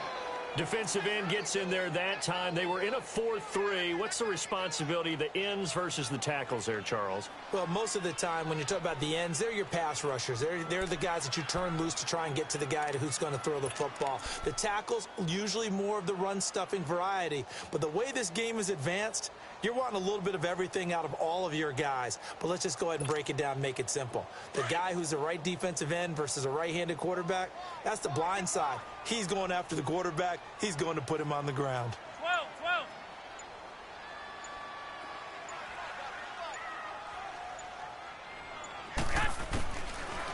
[SPEAKER 1] Defensive end gets in there that time. They were in a 4-3. What's the responsibility of the ends versus the tackles there, Charles?
[SPEAKER 3] Well, most of the time when you talk about the ends, they're your pass rushers. They're the guys that you turn loose to try and get to the guy who's going to throw the football. The tackles, usually more of the run-stuffing variety. But the way this game is advanced, you're wanting a little bit of everything out of all of your guys. But let's just go ahead and break it down and make it simple. The guy who's the right defensive end versus a right-handed quarterback, that's the blind side. He's going after the quarterback. He's going to put him on the ground.
[SPEAKER 2] 12, 12.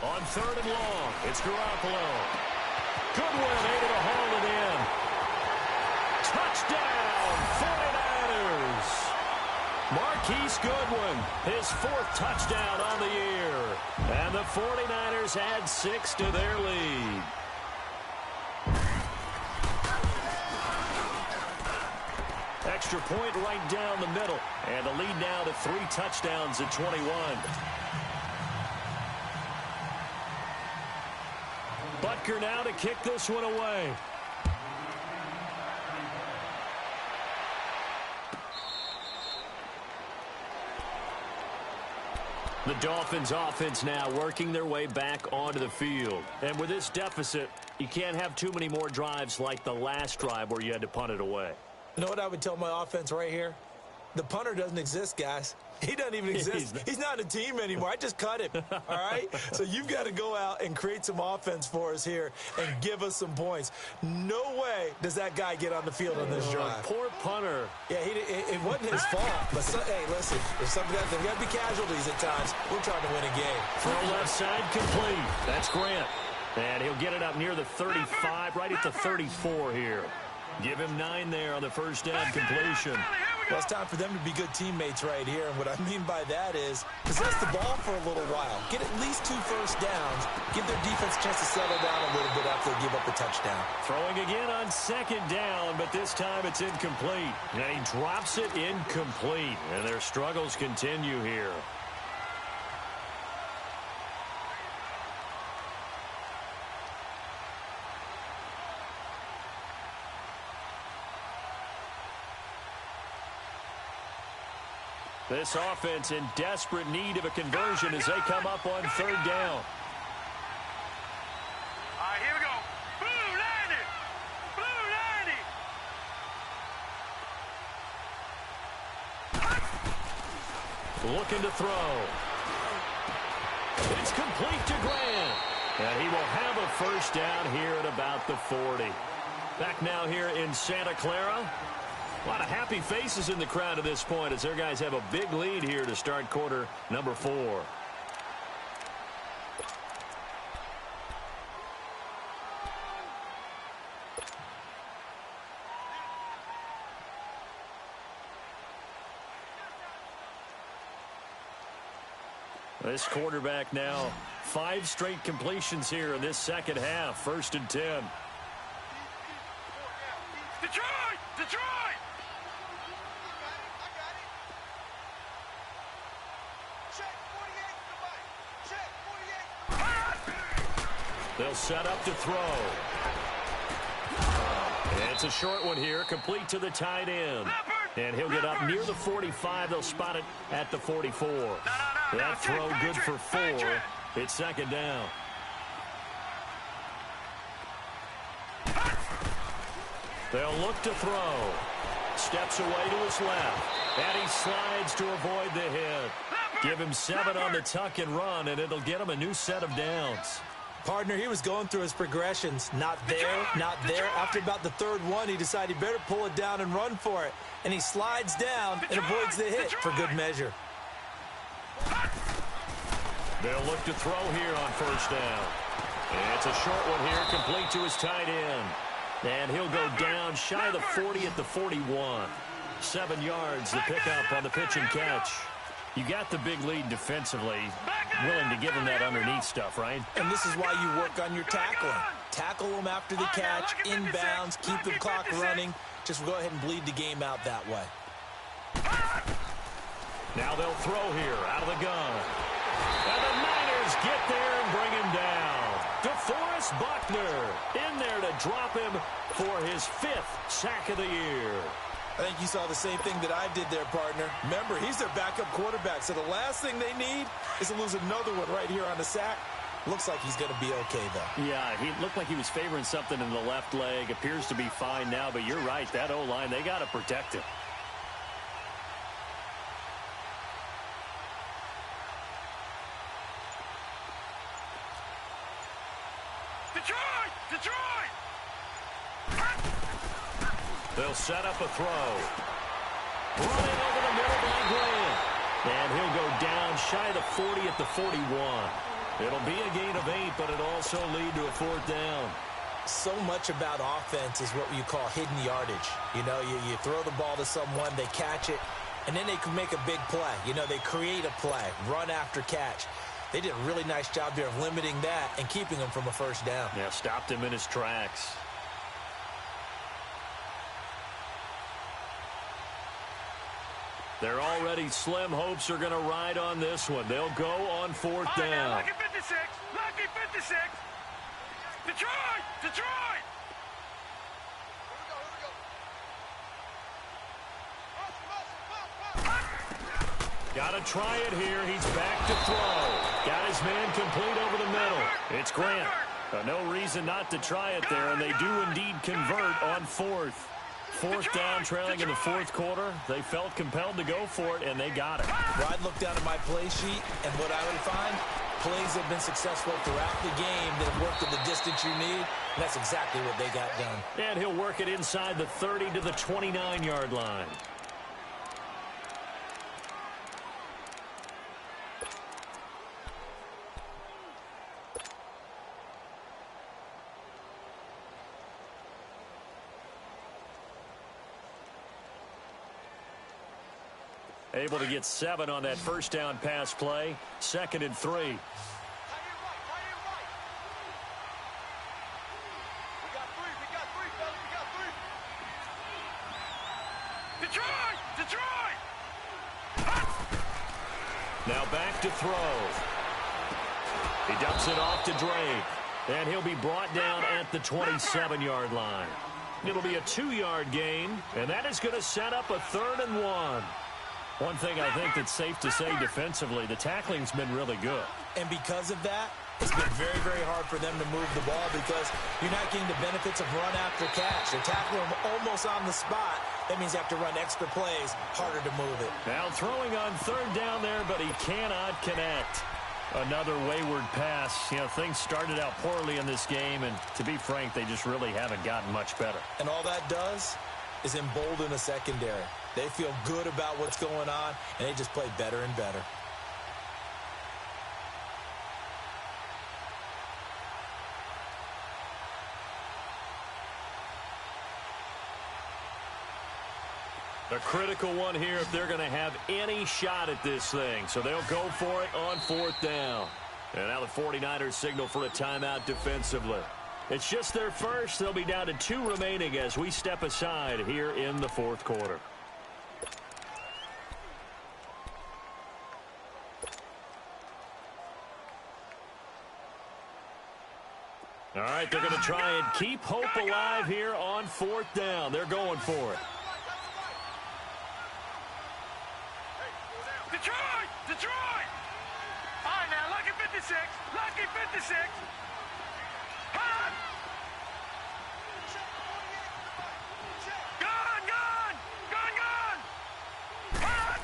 [SPEAKER 1] On 3rd and long, it's Garoppolo. Goodwin able to haul it in. Touchdown, 49ers. Marquise Goodwin, his 4th touchdown on the year. And the 49ers add 6 to their lead. Extra point right down the middle. And the lead now to 3 touchdowns at 21. Butker now to kick this one away. The Dolphins offense now working their way back onto the field. And with this deficit, you can't have too many more drives like the last drive where you had to punt it away.
[SPEAKER 3] You know what I would tell my offense right here? The punter doesn't exist, guys. He doesn't even exist. He's not a team anymore. I just cut him, all right? So you've got to go out and create some offense for us here and give us some points. No way does that guy get on the field on this drive.
[SPEAKER 1] Poor punter.
[SPEAKER 3] Yeah, it wasn't his fault. But, hey, listen, there's got to be casualties at times. We're trying to win a game.
[SPEAKER 1] Throw left side complete. That's Grant. And he'll get it up near the 35, right at the 34 here. Give him 9 there on the first down completion.
[SPEAKER 3] Well, it's time for them to be good teammates right here. And what I mean by that is possess the ball for a little while. Get at least 2 first downs. Give their defense a chance to settle down a little bit after they give up a touchdown.
[SPEAKER 1] Throwing again on 2nd down, but this time it's incomplete. And he drops it incomplete. And their struggles continue here. This offense in desperate need of a conversion as they come up on 3rd down.
[SPEAKER 2] All right, here we go. Blue 90. Blue 90.
[SPEAKER 1] Looking to throw. It's complete to Grant. And he will have a first down here at about the 40. Back now here in Santa Clara. A lot of happy faces in the crowd at this point as their guys have a big lead here to start quarter number 4. This quarterback now 5 straight completions here in this second half. 1st and 10.
[SPEAKER 2] Detroit! Detroit!
[SPEAKER 1] They'll set up to throw. And it's a short one here, complete to the tight end. And he'll get up near the 45. They'll spot it at the 44. That throw good for 4. It's 2nd down. They'll look to throw. Steps away to his left. And he slides to avoid the hit. Give him 7 on the tuck and run, and it'll get him a new set of downs.
[SPEAKER 3] Partner, he was going through his progressions. Not there, not there. After about the 3rd one, he decided he better pull it down and run for it. And he slides down and avoids the hit for good measure.
[SPEAKER 1] They'll look to throw here on 1st down. And it's a short one here, complete to his tight end. And he'll go down shy of the 40 at the 41. 7 yards the pickup on the pitch and catch. You got the big lead defensively, willing to give him that underneath stuff, right?
[SPEAKER 3] And this is why you work on your tackling. Tackle them after the catch, inbounds, keep the clock running. Just go ahead and bleed the game out that way.
[SPEAKER 1] Now they'll throw here out of the gun. And the Niners get there and bring him down. DeForest It's Buckner in there to drop him for his 5th sack of the year.
[SPEAKER 3] I think you saw the same thing that I did there, partner. Remember, he's their backup quarterback, so the last thing they need is to lose another one right here on the sack. Looks like he's going to be okay, though.
[SPEAKER 1] Yeah, he looked like he was favoring something in the left leg. Appears to be fine now, but you're right. That O-line, they got to protect him.
[SPEAKER 2] Detroit! Detroit!
[SPEAKER 1] They'll set up a throw. Running over the middle by Grant. And he'll go down shy of the 40 at the 41. It'll be a gain of 8, but it'll also lead to a 4th down.
[SPEAKER 3] So much about offense is what you call hidden yardage. You know, you throw the ball to someone, they catch it, and then they can make a big play. You know, they create a play, run after catch. They did a really nice job there of limiting that and keeping him from a 1st down.
[SPEAKER 1] Yeah, stopped him in his tracks. They're already slim hopes are going to ride on this one. They'll go on 4th down.
[SPEAKER 2] Now, lucky 56. Lucky 56. Detroit! Detroit!
[SPEAKER 1] Got to try it here. He's back to throw. Got his man complete over the middle. It's Grant. No reason not to try it there, and they do indeed convert on 4th. 4th down, trailing in the 4th quarter. They felt compelled to go for it, and they got it.
[SPEAKER 3] Well, I'd look down at my play sheet, and what I would find, plays have been successful throughout the game that have worked at the distance you need, and that's exactly what they got done.
[SPEAKER 1] And he'll work it inside the 30 to the 29-yard line. Able to get 7 on that 1st down pass play. 2nd and 3.
[SPEAKER 2] Detroit! Detroit!
[SPEAKER 1] Now back to throw. He dumps it off to Drake. And he'll be brought down at the 27-yard line. It'll be a 2-yard gain, and that is going to set up a 3rd and 1. One thing I think that's safe to say defensively, the tackling's been really good.
[SPEAKER 3] And because of that, it's been very, very hard for them to move the ball because you're not getting the benefits of run after catch. They're tackling them almost on the spot. That means you have to run extra plays, harder to move it.
[SPEAKER 1] Now throwing on 3rd down there, but he cannot connect. Another wayward pass. You know, things started out poorly in this game, and to be frank, they just really haven't gotten much better.
[SPEAKER 3] And all that does is embolden the secondary. They feel good about what's going on, and they just play better and better.
[SPEAKER 1] The critical one here if they're going to have any shot at this thing. So they'll go for it on 4th down. And now the 49ers signal for a timeout defensively. It's just their first. They'll be down to 2 remaining as we step aside here in the 4th quarter. All right, they're going to try and keep hope alive here on 4th down. They're going for it.
[SPEAKER 2] Detroit! Detroit! All right, now, lucky 56. Lucky 56. Hot! Gone! Hot!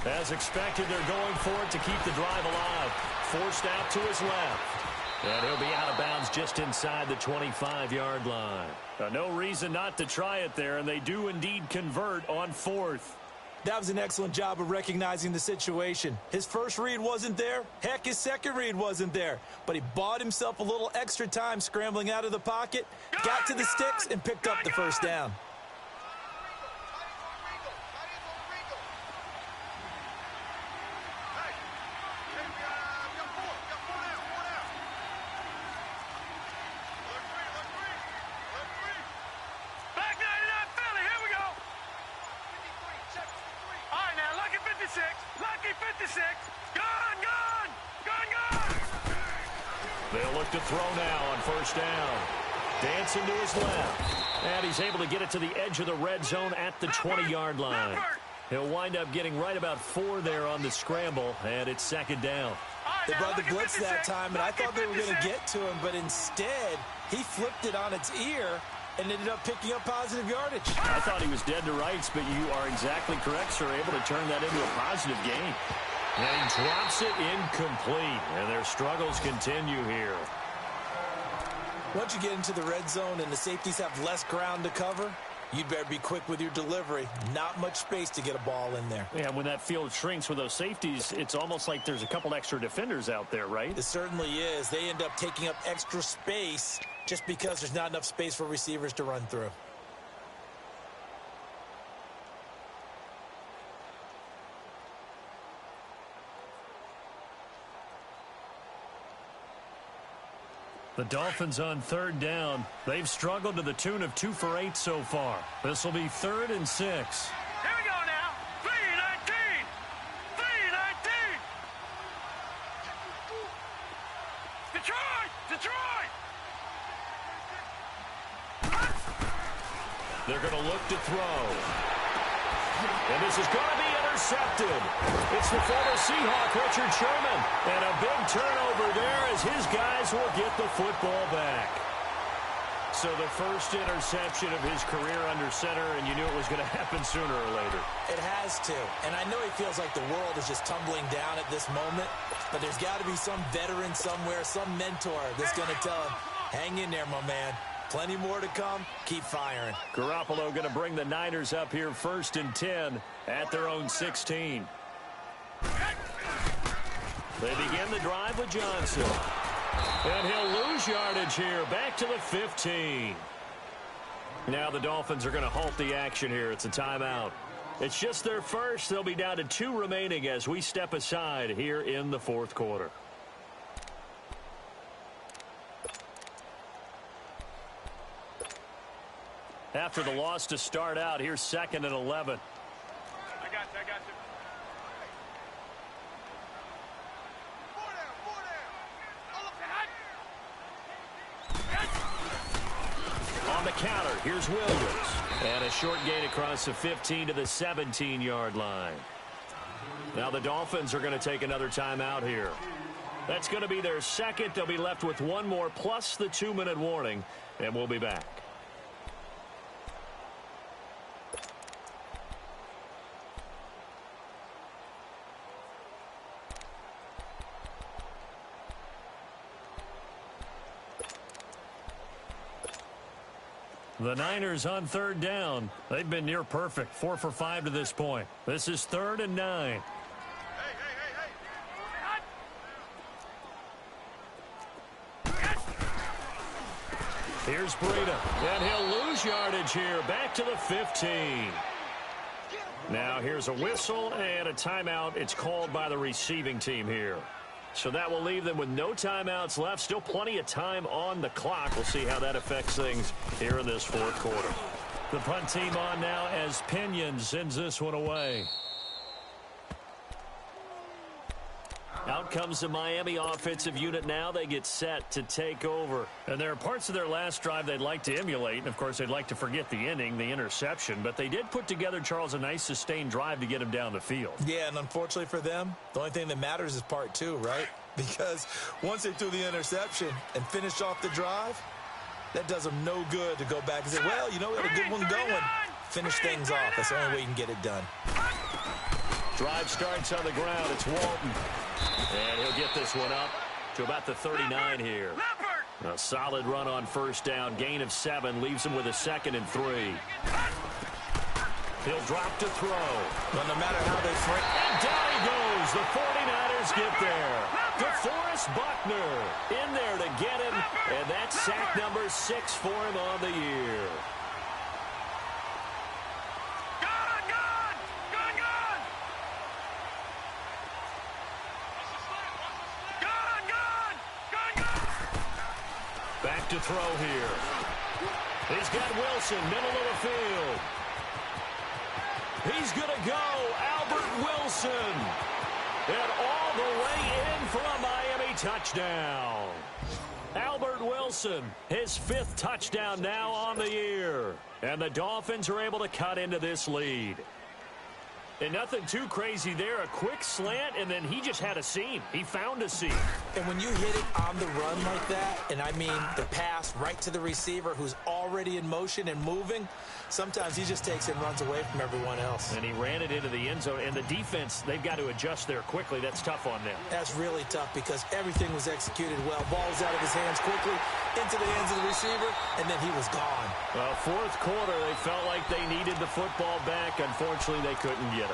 [SPEAKER 1] As expected, they're going for it to keep the drive alive. Forced out to his left. And he'll be out of bounds just inside the 25-yard line. No reason not to try it there, and they do indeed convert on 4th.
[SPEAKER 3] That was an excellent job of recognizing the situation. His first read wasn't there. Heck, his second read wasn't there. But he bought himself a little extra time scrambling out of the pocket, got to the sticks, and picked up the 1st down.
[SPEAKER 1] to throw now on first down. Dancing to his left. And he's able to get it to the edge of the red zone at the 20-yard line. He'll wind up getting right about 4 there on the scramble, and it's second down.
[SPEAKER 3] They brought the blitz that time, and I thought they were going to get to him, but instead he flipped it on its ear and ended up picking up positive yardage.
[SPEAKER 1] I thought he was dead to rights, but you are exactly correct, sir. Able to turn that into a positive gain. And he drops it incomplete, and their struggles continue here.
[SPEAKER 3] Once you get into the red zone and the safeties have less ground to cover, you'd better be quick with your delivery. Not much space to get a ball in there.
[SPEAKER 1] Yeah, when that field shrinks with those safeties, it's almost like there's a couple extra defenders out there, right?
[SPEAKER 3] It certainly is. They end up taking up extra space just because there's not enough space for receivers to run through.
[SPEAKER 1] The Dolphins on third down. They've struggled to the tune of 2 for 8 so far. This will be 3rd and 6.
[SPEAKER 2] Here we go now. 3-19. 3-19. Detroit! Detroit!
[SPEAKER 1] They're going to look to throw. And this is going to be intercepted. It's the former Seahawk, Richard Sherman. And a big turnover there as his guys will get the football back. So the first interception of his career under center, and you knew it was going to happen sooner or later.
[SPEAKER 3] It has to. And I know he feels like the world is just tumbling down at this moment, but there's got to be some veteran somewhere, some mentor that's going to tell him, hang in there, my man. Plenty more to come. Keep firing.
[SPEAKER 1] Garoppolo going to bring the Niners up here 1st and 10 at their own 16. They begin the drive with Johnson. And he'll lose yardage here. Back to the 15. Now the Dolphins are going to halt the action here. It's a timeout. It's just their first. They'll be down to 2 remaining as we step aside here in the 4th quarter. After the loss to start out, here's 2nd and 11.
[SPEAKER 2] I got you.
[SPEAKER 1] On the counter, here's Williams. And a short gain across the 15 to the 17-yard line. Now the Dolphins are going to take another timeout here. That's going to be their second. They'll be left with 1 more plus the 2-minute warning, and we'll be back. The Niners on third down. They've been near perfect. 4 for 5 to this point. This is 3rd and 9. Here's Breida. And he'll lose yardage here. Back to the 15. Now here's a whistle and a timeout. It's called by the receiving team here. So that will leave them with no timeouts left. Still plenty of time on the clock. We'll see how that affects things here in this 4th quarter. The punt team on now as Pinion sends this one away. Out comes the Miami offensive unit now. They get set to take over. And there are parts of their last drive they'd like to emulate. And, of course, they'd like to forget the inning, the interception. But they did put together, Charles, a nice sustained drive to get him down the field.
[SPEAKER 3] Yeah, and unfortunately for them, the only thing that matters is part 2, right? Because once they threw the interception and finished off the drive, that does them no good to go back and say, well, you know, we had a good one going. Finish things off. That's the only way you can get it done.
[SPEAKER 1] Drive starts on the ground. It's Walton. And he'll get this one up to about the 39 here. A solid run on first down. Gain of 7 leaves him with a 2nd and 3. He'll drop to throw.
[SPEAKER 3] Well, no matter how they frame.
[SPEAKER 1] And down he goes. The 49ers get there. DeForest Buckner in there to get him. And that's sack number 6 for him on the year. Back to throw here. He's got Wilson, middle of the field. He's going to go, Albert Wilson. And all the way in for a Miami touchdown. Albert Wilson, his 5th touchdown now on the year. And the Dolphins are able to cut into this lead. And nothing too crazy there. A quick slant, and then he just had a seam. He found a seam.
[SPEAKER 3] And when you hit it on the run like that, and I mean the pass right to the receiver who's already in motion and moving, sometimes he just takes it and runs away from everyone else.
[SPEAKER 1] And he ran it into the end zone. And the defense, they've got to adjust there quickly. That's tough on them.
[SPEAKER 3] That's really tough because everything was executed well. Ball was out of his hands quickly, into the hands of the receiver, and then he was gone.
[SPEAKER 1] Well, 4th quarter, they felt like they needed the football back. Unfortunately, they couldn't get it.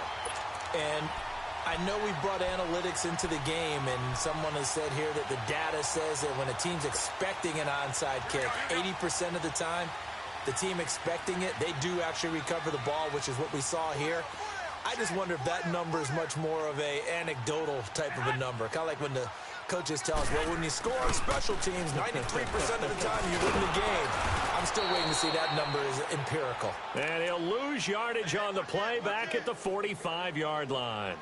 [SPEAKER 3] And I know we brought analytics into the game, and someone has said here that the data says that when a team's expecting an onside kick, 80% of the time, the team expecting it, they do actually recover the ball, which is what we saw here. I just wonder if that number is much more of a anecdotal type of a number. Kind of like when the coaches tell us, well, when you score on special teams, 93% of the time you win the game. I'm still waiting to see that number is empirical.
[SPEAKER 1] And he'll lose yardage on the play back at the 45-yard line.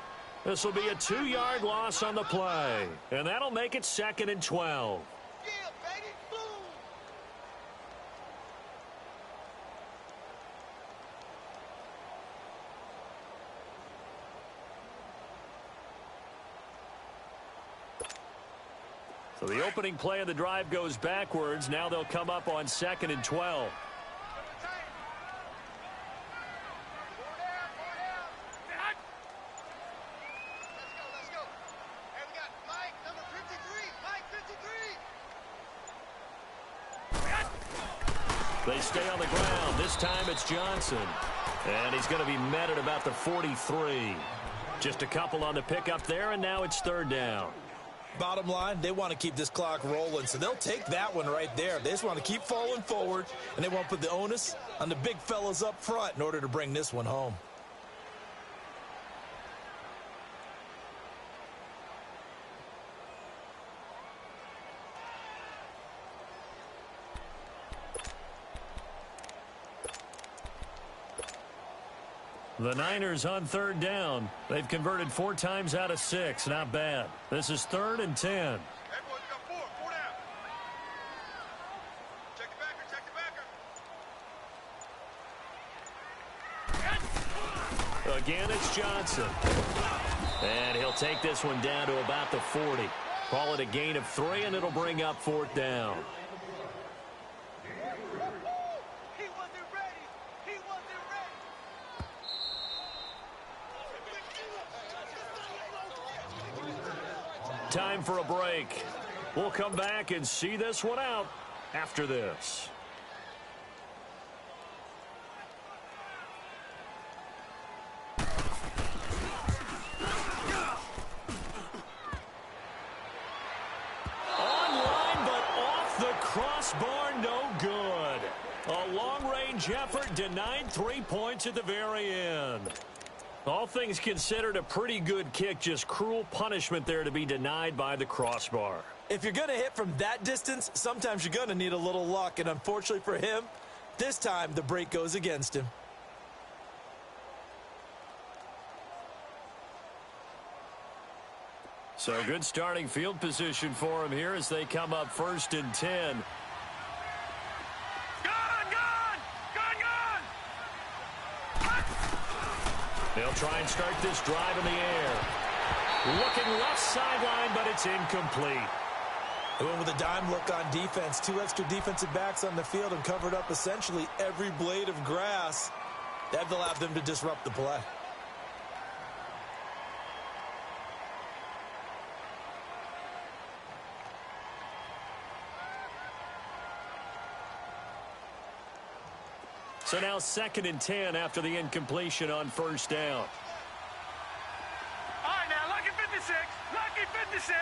[SPEAKER 1] This will be a 2-yard loss on the play. And that'll make it 2nd and 12. So the opening play of the drive goes backwards. Now they'll come up on 2nd and 12. They stay on the ground. This time it's Johnson. And he's going to be met at about the 43. Just a couple on the pickup there, and now it's 3rd down.
[SPEAKER 3] Bottom line, they want to keep this clock rolling, so they'll take that one right there. They just want to keep falling forward, and they want to put the onus on the big fellas up front in order to bring this one home.
[SPEAKER 1] The Niners on 3rd down. They've converted 4 times out of 6. Not bad. This is 3rd and 10.
[SPEAKER 2] Everyone's got 4. 4 down. Check the backer.
[SPEAKER 1] Again, it's Johnson. And he'll take this one down to about the 40. Call it a gain of 3, and it'll bring up 4th down. Time for a break. We'll come back and see this one out after this. Online, but off the crossbar, no good. A long-range effort denied 3 points at the very end. All things considered, a pretty good kick, just cruel punishment there to be denied by the crossbar.
[SPEAKER 3] If you're going to hit from that distance, sometimes you're going to need a little luck, and unfortunately for him, this time the break goes against him.
[SPEAKER 1] So good starting field position for him here as they come up 1st and 10. They'll try and start this drive in the air. Looking left sideline, but it's incomplete.
[SPEAKER 3] They went with a dime look on defense. 2 extra defensive backs on the field and covered up essentially every blade of grass. That allowed them to disrupt the play.
[SPEAKER 1] So now 2nd and 10 after the incompletion on 1st down.
[SPEAKER 2] All right, now, lucky 56. Lucky 56.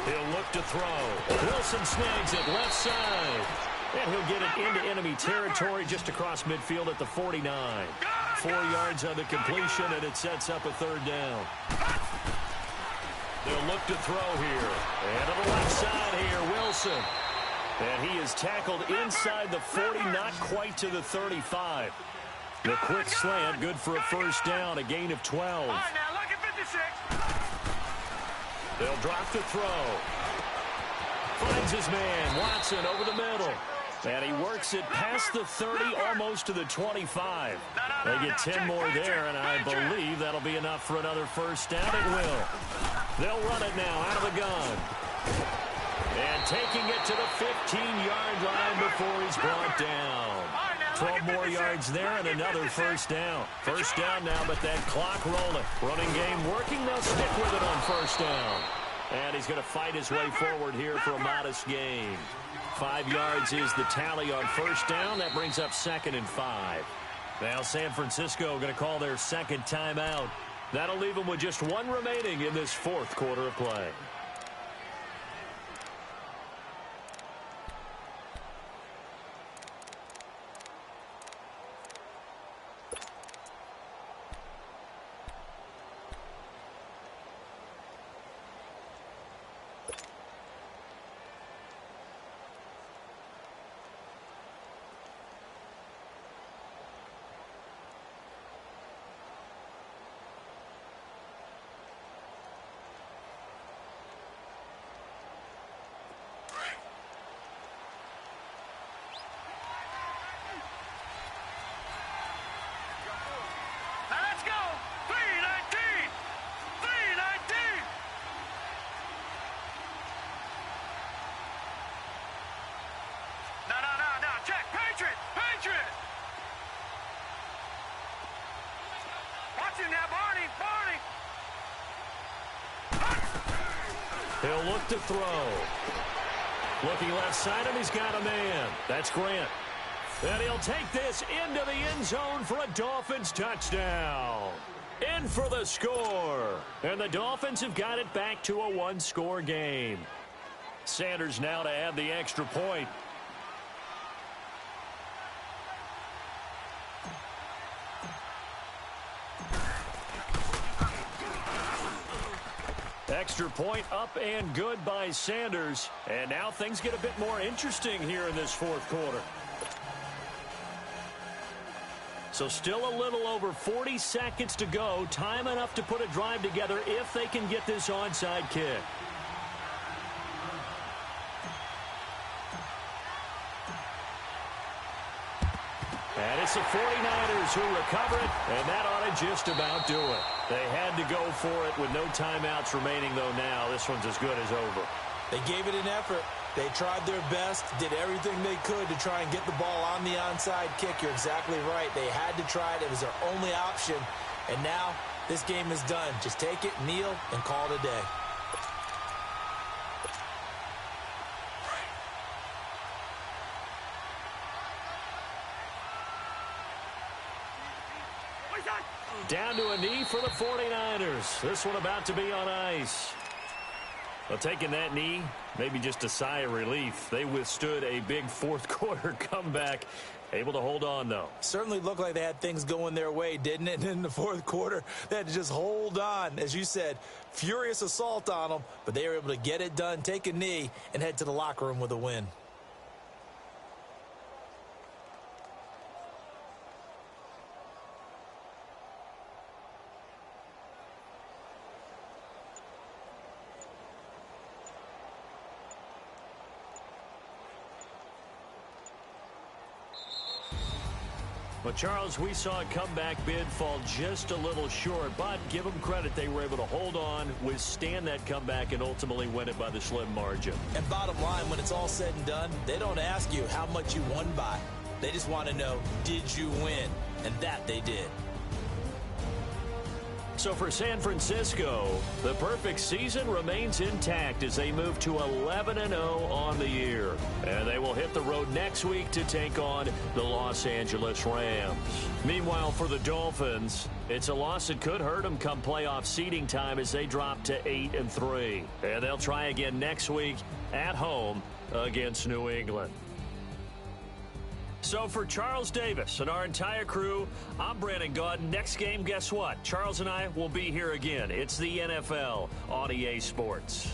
[SPEAKER 1] He'll look to throw. Wilson snags it left side. And he'll get it into enemy territory just across midfield at the 49. 4 yards on the completion, and it sets up a 3rd down. They'll look to throw here. And to the left side here, Wilson. And he is tackled inside the 40, not quite to the 35. The quick slant, good for a 1st down, a gain of 12.
[SPEAKER 2] All right, now, lucky 56.
[SPEAKER 1] They'll drop to throw. Finds his man, Watson, over the middle. And he works it past the 30, almost to the 25. They get 10 more there, and I believe that'll be enough for another first down. It will. They'll run it now out of the gun. And taking it to the 15-yard line before he's brought down. 12 more yards there and another first down. First down now, but that clock rolling. Running game working. They'll stick with it on first down. And he's going to fight his way forward here for a modest gain. 5 yards is the tally on first down. That brings up 2nd and 5. Now San Francisco going to call their second timeout. That'll leave them with just one remaining in this fourth quarter of play. He'll look to throw. Looking left side, and he's got a man. That's Grant. And he'll take this into the end zone for a Dolphins touchdown. In for the score. And the Dolphins have got it back to a one-score game. Sanders now to add the extra point. Extra point up and good by Sanders. And now things get a bit more interesting here in this fourth quarter. So still a little over 40 seconds to go. Time enough to put a drive together if they can get this onside kick. And it's the 49ers who recover it, and that ought to just about do it. They had to go for it with no timeouts remaining, though now this one's as good as over.
[SPEAKER 3] They gave it an effort. They tried their best, did everything they could to try and get the ball on the onside kick. You're exactly right. They had to try it. It was their only option. And now this game is done. Just take it, kneel, and call it a day.
[SPEAKER 1] Down to a knee for the 49ers. This one about to be on ice. Well, taking that knee, maybe just a sigh of relief. They withstood a big fourth quarter comeback. Able to hold on, though.
[SPEAKER 3] Certainly looked like they had things going their way, didn't it? And in the fourth quarter, they had to just hold on. As you said, furious assault on them, but they were able to get it done, take a knee, and head to the locker room with a win.
[SPEAKER 1] Well, Charles, we saw a comeback bid fall just a little short, but give them credit. They were able to hold on, withstand that comeback, and ultimately win it by the slim margin.
[SPEAKER 3] And bottom line, when it's all said and done, they don't ask you how much you won by. They just want to know, did you win? And that they did.
[SPEAKER 1] So for San Francisco, the perfect season remains intact as they move to 11-0 on the year. And they will hit the road next week to take on the Los Angeles Rams. Meanwhile, for the Dolphins, it's a loss that could hurt them come playoff seeding time as they drop to 8-3. And they'll try again next week at home against New England. So for Charles Davis and our entire crew, I'm Brandon Gaudin. Next game, guess what? Charles and I will be here again. It's the NFL on EA Sports.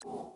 [SPEAKER 3] it.